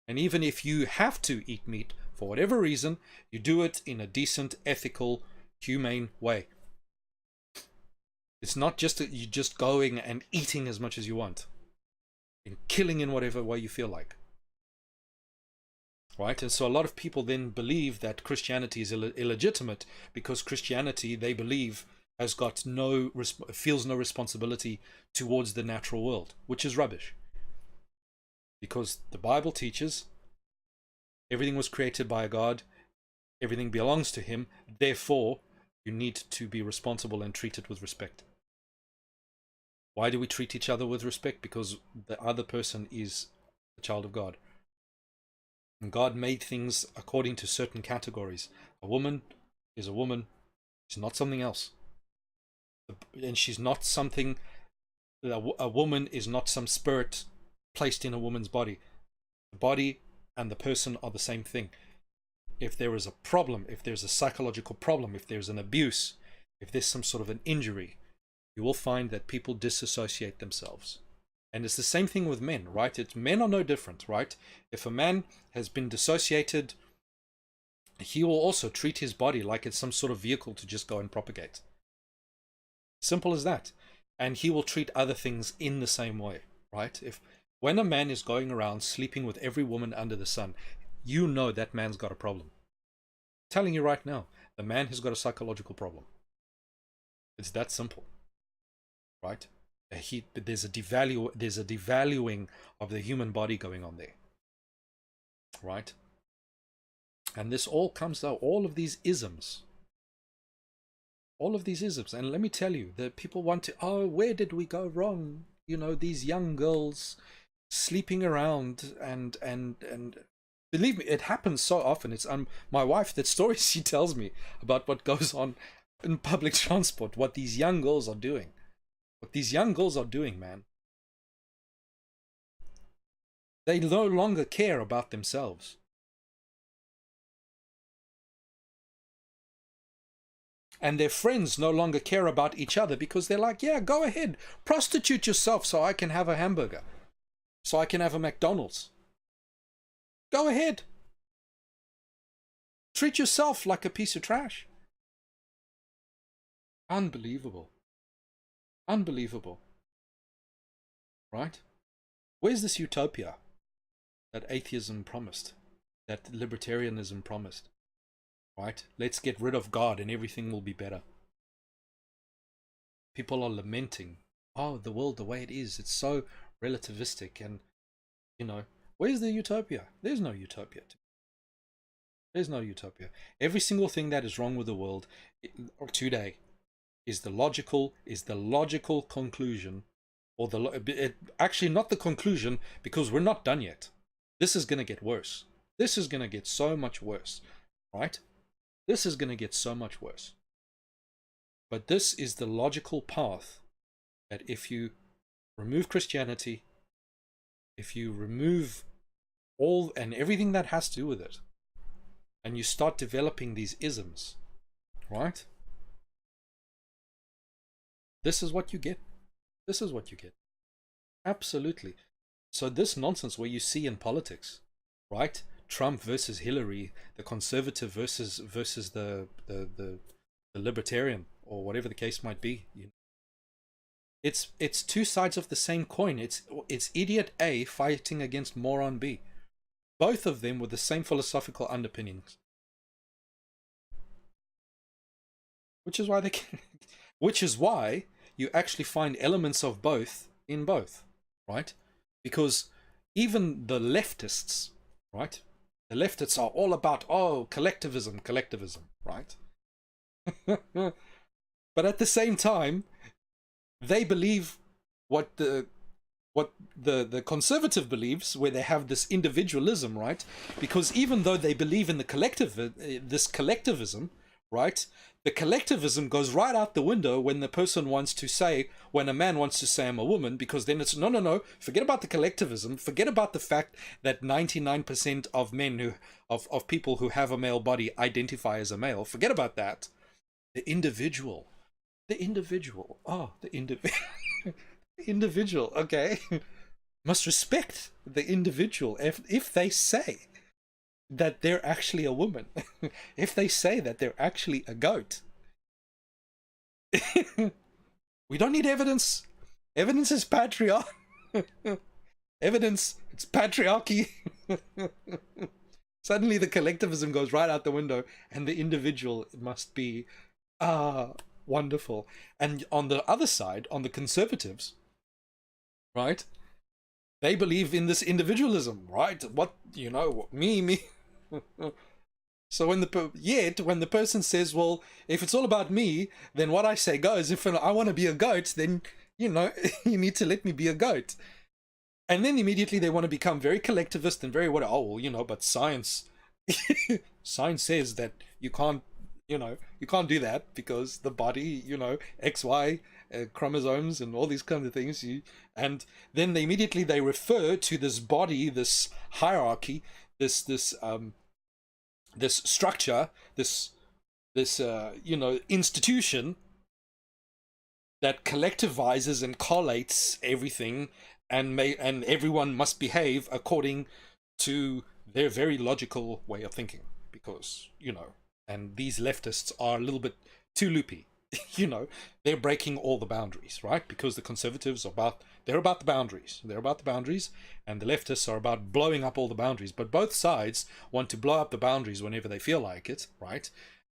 A: And even if you have to eat meat, for whatever reason, you do it in a decent, ethical, humane way. It's not just that you're just going and eating as much as you want. And killing in whatever way you feel like. Right? And so a lot of people then believe that Christianity is illegitimate because Christianity, they believe, feels no responsibility towards the natural world, which is rubbish. Because the Bible teaches everything was created by God, everything belongs to Him, therefore you need to be responsible and treat it with respect. Why do we treat each other with respect? Because the other person is a child of God. And God made things according to certain categories. A woman is a woman. She's not something else. And she's not something... A woman is not some spirit placed in a woman's body. The body and the person are the same thing. If there is a problem, if there's a psychological problem, if there's an abuse, if there's some sort of an injury, you will find that people disassociate themselves. And it's the same thing with men, right? Men are no different, right? If a man has been dissociated, he will also treat his body like it's some sort of vehicle to just go and propagate. Simple as that. And he will treat other things in the same way, right? When a man is going around sleeping with every woman under the sun, you know that man's got a problem. I'm telling you right now, the man has got a psychological problem. It's that simple. Right? There's a devaluing of the human body going on there. Right? And this all comes out, all of these isms. And let me tell you, that people want to, where did we go wrong? You know, these young girls sleeping around and believe me, it happens so often. It's my wife, that story she tells me about what goes on in public transport, what these young girls are doing. What these young girls are doing, man. They no longer care about themselves. And their friends no longer care about each other because they're like, yeah, go ahead, prostitute yourself so I can have a hamburger, so I can have a McDonald's. Go ahead. Treat yourself like a piece of trash. Unbelievable. Unbelievable. Right? Where's this utopia that atheism promised, that libertarianism promised? Right? Let's get rid of God and everything will be better. People are lamenting, oh, the world the way it is, it's so relativistic, and, you know, where's the utopia? There's no utopia. There's no utopia. Every single thing that is wrong with the world today is the logical conclusion, or actually not the conclusion, because we're not done yet. This is going to get worse. This is going to get so much worse, right? This is going to get so much worse. But this is the logical path, that if you remove Christianity, if you remove all and everything that has to do with it, and you start developing these isms, right? This is what you get. This is what you get. Absolutely. So this nonsense where you see in politics, right? Trump versus Hillary, the conservative versus the libertarian, or whatever the case might be. It's two sides of the same coin. It's idiot A fighting against moron B. Both of them with the same philosophical underpinnings. Which is why which is why you actually find elements of both in both, right? Because even the leftists, right? The leftists are all about, oh, collectivism, right? But at the same time, they believe what the conservative believes, where they have this individualism, right? Because even though they believe in the this collectivism, right? The collectivism goes right out the window when the person wants to say, when a man wants to say I'm a woman, because then it's no, forget about the collectivism, forget about the fact that 99% of men of people who have a male body identify as a male. Forget about that. The individual, individual, okay, must respect the individual if they say that they're actually a woman, if they say that they're actually a goat. We don't need evidence. Evidence is patriarchy. Evidence, it's patriarchy. Suddenly the collectivism goes right out the window, and the individual must be wonderful. And on the other side, on the conservatives, right, they believe in this individualism, right? What, me. So when the person says, well, if it's all about me, then what I say goes. If I want to be a goat, then you need to let me be a goat. And then immediately they want to become very collectivist and very but science science says that you can't do that, because the body, XY chromosomes and all these kinds of things. And then they refer to this body, this hierarchy, this structure, this institution that collectivizes and collates everything, and everyone must behave according to their very logical way of thinking, because and these leftists are a little bit too loopy. They're breaking all the boundaries, right? Because the conservatives they're about the boundaries, and the leftists are about blowing up all the boundaries. But both sides want to blow up the boundaries whenever they feel like it, right?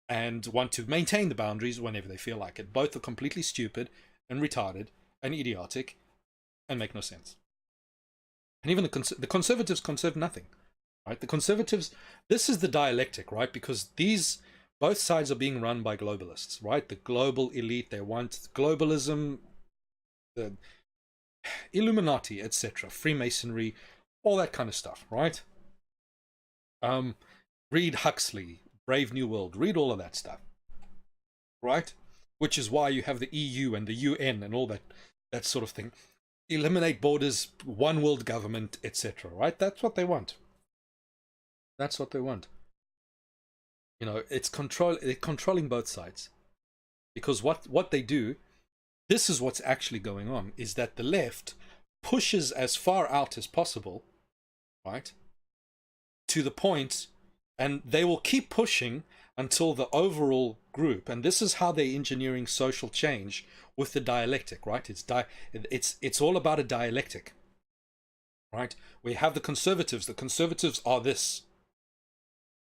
A: And want to maintain the boundaries whenever they feel like it. Both are completely stupid and retarded and idiotic and make no sense. And even the conservatives conserve nothing, right? The conservatives, this is the dialectic, right? Because both sides are being run by globalists, right? The global elite, they want globalism, the Illuminati, etc., Freemasonry, all that kind of stuff, right? Read Huxley, Brave New World, read all of that stuff, right? Which is why you have the EU and the UN and all that sort of thing. eliminate borders, one world government, etc. Right? That's what they want. That's what they want. You know, it's control. They're controlling both sides, because what they do. This is what's actually going on: is that the left pushes as far out as possible, right, to the point, and they will keep pushing until the overall group. And this is how they're engineering social change with the dialectic, right? It's all about a dialectic, right? We have the conservatives. The conservatives are this.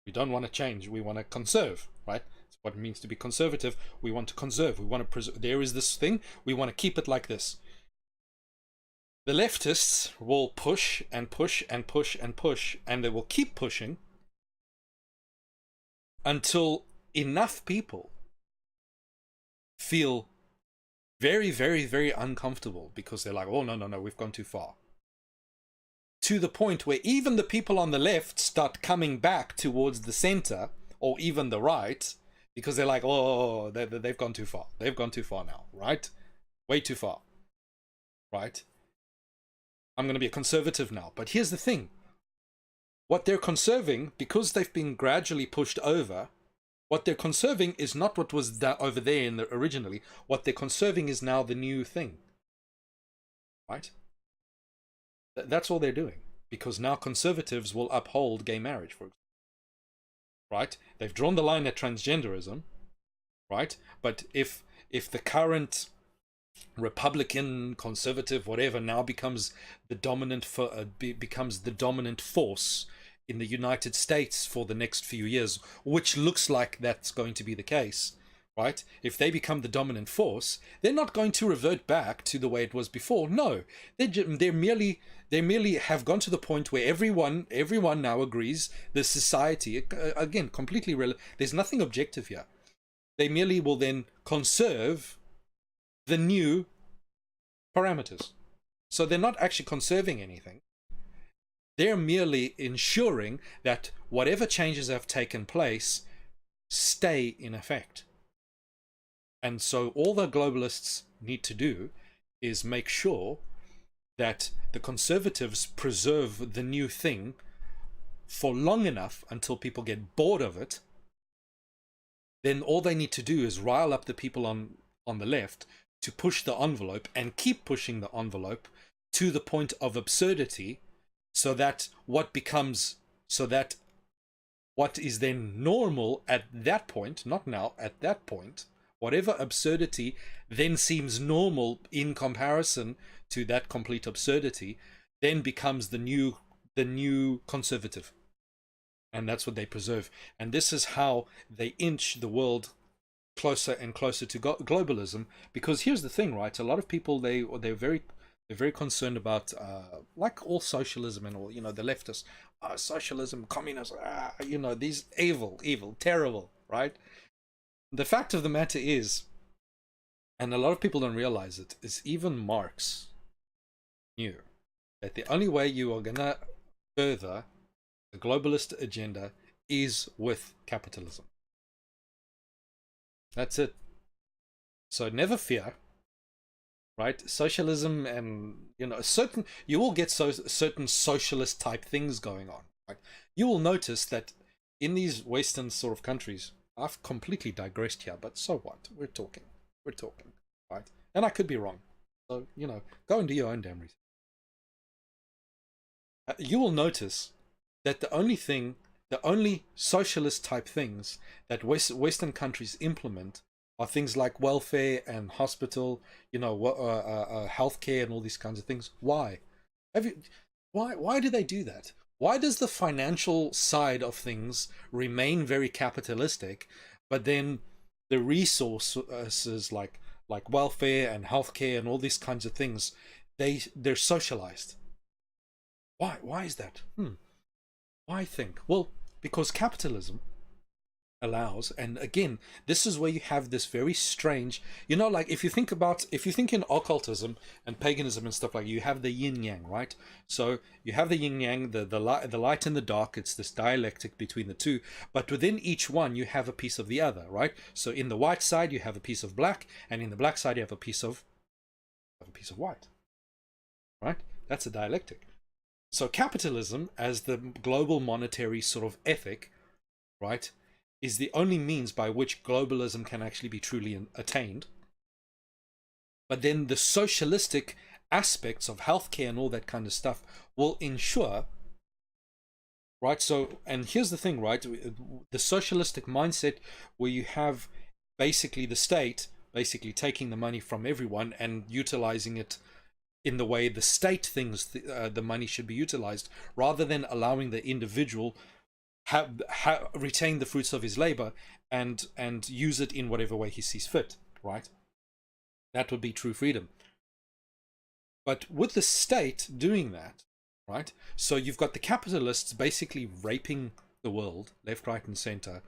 A: We don't want to change. We want to conserve, right? That's what it means to be conservative. We want to conserve. We want to preserve. There is this thing. We want to keep it like this. The leftists will push and push and push and push, and they will keep pushing until enough people feel very, very, very uncomfortable, because they're like, oh, no, no, no, we've gone too far. To the point where even the people on the left start coming back towards the center, or even the right, because they're like, oh, they've gone too far. They've gone too far now, right? Way too far, right? I'm going to be a conservative now. But here's the thing. What they're conserving, because they've been gradually pushed over, what they're conserving is not what was over there originally. What they're conserving is now the new thing, right? That's all they're doing, because now conservatives will uphold gay marriage, for example, right? They've drawn the line at transgenderism, right? But if the current Republican, conservative, whatever, now becomes the dominant force in the United States for the next few years, which looks like that's going to be the case, right? If they become the dominant force, they're not going to revert back to the way it was before. No, they merely have gone to the point where everyone now agrees the society, again, completely there's nothing objective here. They merely will then conserve the new parameters. So they're not actually conserving anything. They're merely ensuring that whatever changes have taken place stay in effect. And so all the globalists need to do is make sure that the conservatives preserve the new thing for long enough until people get bored of it. Then all they need to do is rile up the people on the left to push the envelope and keep pushing the envelope to the point of absurdity, so that what is then normal at that point, not now, at that point, whatever absurdity then seems normal in comparison to that complete absurdity, then becomes the new conservative. And that's what they preserve. And this is how they inch the world closer and closer to globalism. Because here's the thing, right? A lot of people, they're very concerned about, like all socialism and all, you know, the leftists, socialism, communism, you know, these evil, terrible, right? The fact of the matter is, and a lot of people don't realize it, is even Marx knew that the only way you are gonna further the globalist agenda is with capitalism. That's it. So never fear, right? Socialism, and you know, you will get certain socialist type things going on, right? You will notice that in these Western sort of countries, I've completely digressed here, but so what? We're talking, right? And I could be wrong. So, you know, go and do your own damn research. You will notice that the only socialist type things that Western countries implement are things like welfare and hospital, you know, healthcare and all these kinds of things. Why? Why do they do that? Why does the financial side of things remain very capitalistic, but then the resources like welfare and healthcare and all these kinds of things, they're socialized? Why is that? Why think? Well, because capitalism allows, and again, this is where you have this very strange, you know, like if you think in occultism and paganism and stuff, like you have the yin yang, right? So you have the yin yang, the light and the dark. It's this dialectic between the two, but within each one you have a piece of the other, right? So in the white side you have a piece of black, and in the black side you have a piece of white. right? That's a dialectic. So capitalism, as the global monetary sort of ethic, right, is the only means by which globalism can actually be truly attained. But then the socialistic aspects of healthcare and all that kind of stuff will ensure, right? So, and here's the thing, right? The socialistic mindset where you have basically the state basically taking the money from everyone and utilizing it in the way the state thinks the money should be utilized, rather than allowing the individual retain the fruits of his labor and use it in whatever way he sees fit, right? That would be true freedom. But with the state doing that, right? So you've got the capitalists basically raping the world, left, right, and center.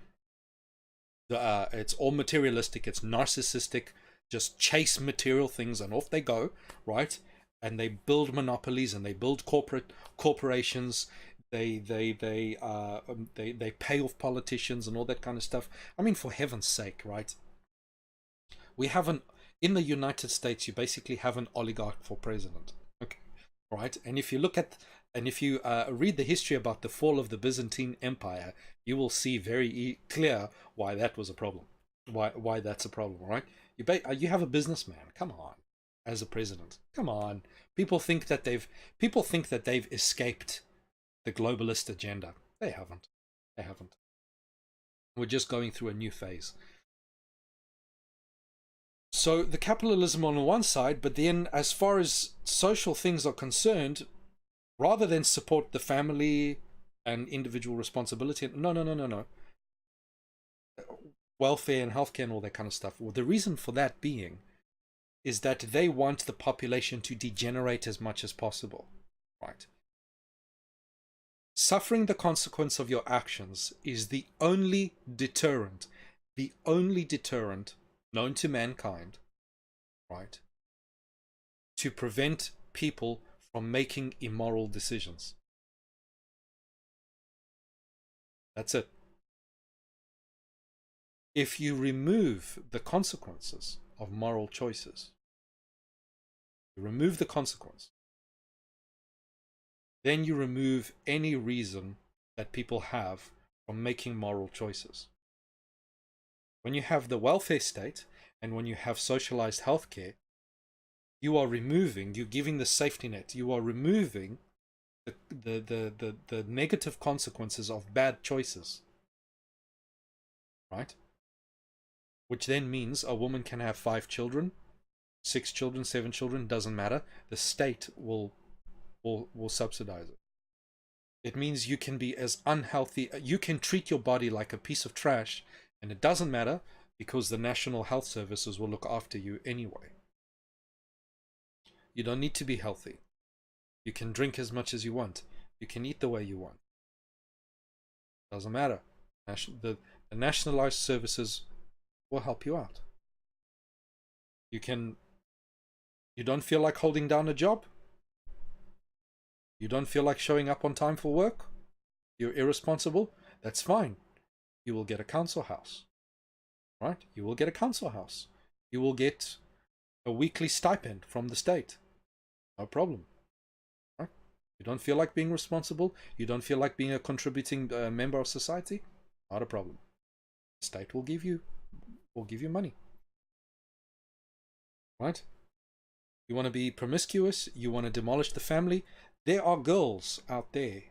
A: It's all materialistic, it's narcissistic, just chase material things and off they go, right? And they build monopolies and they build corporations. They pay off politicians and all that kind of stuff. I mean, for heaven's sake, right? We have in the United States, you basically have an oligarch for president, okay, right? And if you read the history about the fall of the Byzantine Empire, you will see very clear why that was a problem, why that's a problem, right? You have a businessman, come on, as a president, come on. People think that they've escaped the globalist agenda. They haven't. We're just going through a new phase. So the capitalism on the one side, but then as far as social things are concerned, rather than support the family and individual responsibility, no. Welfare and healthcare and all that kind of stuff. Well, the reason for that being is that they want the population to degenerate as much as possible, right? Suffering the consequence of your actions is the only deterrent known to mankind, right, to prevent people from making immoral decisions. That's it. If you remove the consequences of moral choices, you remove the consequence, then you remove any reason that people have from making moral choices. When you have the welfare state and when you have socialized healthcare, you're giving the safety net, you are removing the negative consequences of bad choices, right? Which then means a woman can have 5 children, 6 children, 7 children, doesn't matter. The state will subsidize it. It means you can be as unhealthy, you can treat your body like a piece of trash, and it doesn't matter because the National Health Services will look after you anyway. You don't need to be healthy. You can drink as much as you want. You can eat the way you want. Doesn't matter. The nationalized services will help you out. You don't feel like holding down a job? You don't feel like showing up on time for work? You're irresponsible? That's fine. You will get a council house, right? You will get a council house. You will get a weekly stipend from the state. No problem, right? You don't feel like being responsible? You don't feel like being a contributing member of society? Not a problem. The state will give you money, right? You want to be promiscuous? You want to demolish the family? There are girls out there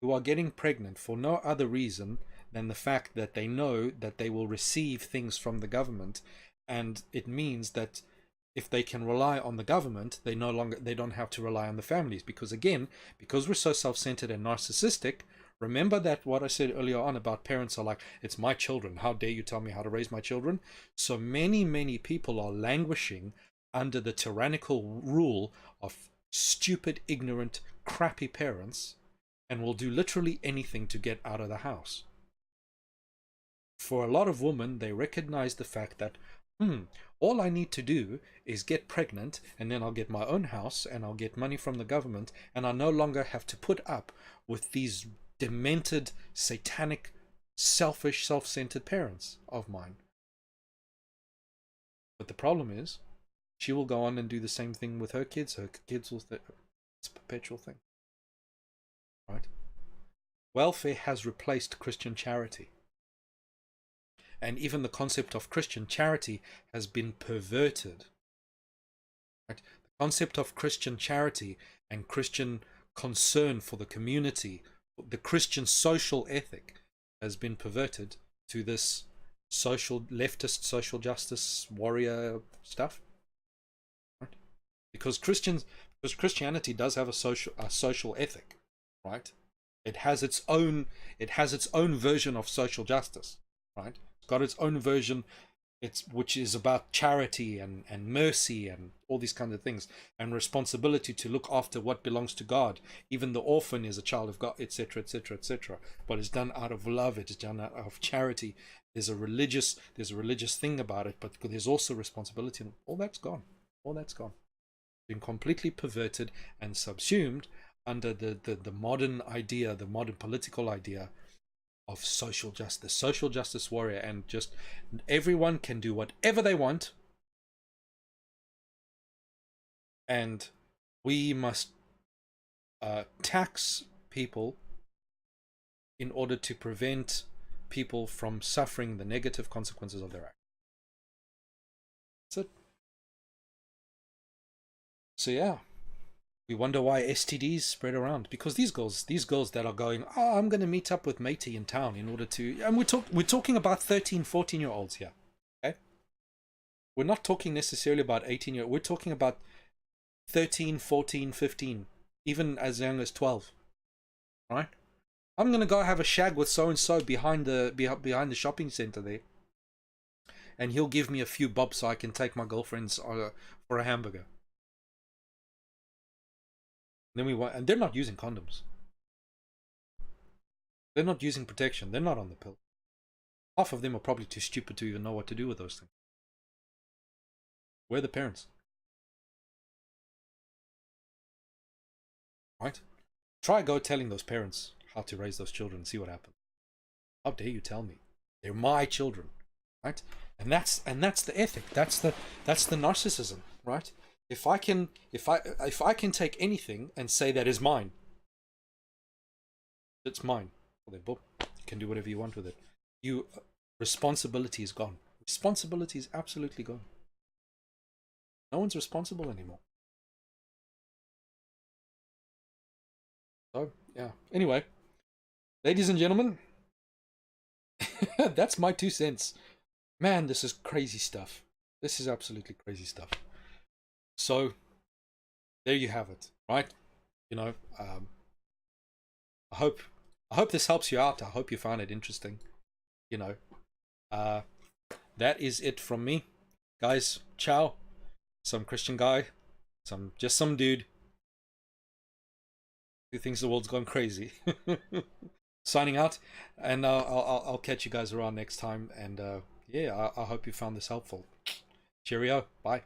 A: who are getting pregnant for no other reason than the fact that they know that they will receive things from the government, and it means that if they can rely on the government, they don't have to rely on the families, because we're so self-centered and narcissistic. Remember that what I said earlier on about parents are like, it's my children, how dare you tell me how to raise my children? So many people are languishing under the tyrannical rule of stupid, ignorant, crappy parents, and will do literally anything to get out of the house. For a lot of women, they recognize the fact that all I need to do is get pregnant, and then I'll get my own house and I'll get money from the government, and I no longer have to put up with these demented, satanic, selfish, self-centered parents of mine. But the problem is, she will go on and do the same thing with her kids. Her kids will It's a perpetual thing, right? Welfare has replaced Christian charity. And even the concept of Christian charity has been perverted. Right? The concept of Christian charity and Christian concern for the community, the Christian social ethic, has been perverted to this leftist social justice warrior stuff. Right? Because Christianity does have a social ethic, right? It has its own version of social justice, right? It's got its own version, which is about charity and mercy and all these kinds of things, and responsibility to look after what belongs to God. Even the orphan is a child of God, etc., etc., etc. But it's done out of love. It's done out of charity. There's a religious thing about it, but there's also responsibility, and all that's gone. All that's gone. Been completely perverted and subsumed under the modern idea, the modern political idea of social justice warrior, and just everyone can do whatever they want, and we must tax people in order to prevent people from suffering the negative consequences of their act. That's it. So yeah, we wonder why STDs spread around, because these girls that are going, oh, I'm going to meet up with matey in town in order to, and we're talking about 13, 14-year-olds here, okay? We're not talking necessarily about 18-year-olds. We're talking about 13, 14, 15, even as young as 12, right? I'm going to go have a shag with so-and-so behind the shopping center there, and he'll give me a few bob so I can take my girlfriends for a hamburger. And they're not using condoms. They're not using protection. They're not on the pill. Half of them are probably too stupid to even know what to do with those things. Where are the parents? Right? Try go telling those parents how to raise those children and see what happens. How dare you tell me? They're my children. Right? And that's the ethic. That's the narcissism, right? If I can take anything and say that is mine, it's mine. Well, then, boom, you can do whatever you want with it. Responsibility is gone. Responsibility is absolutely gone. No one's responsible anymore. So yeah. Anyway, ladies and gentlemen, that's my 2 cents. Man, this is crazy stuff. This is absolutely crazy stuff. So there you have it, right? You know, I hope this helps you out. I hope you found it interesting. You know, that is it from me, guys. Ciao. Some Christian guy, just some dude who thinks the world's gone crazy. Signing out, and I'll catch you guys around next time. And yeah, I hope you found this helpful. Cheerio. Bye.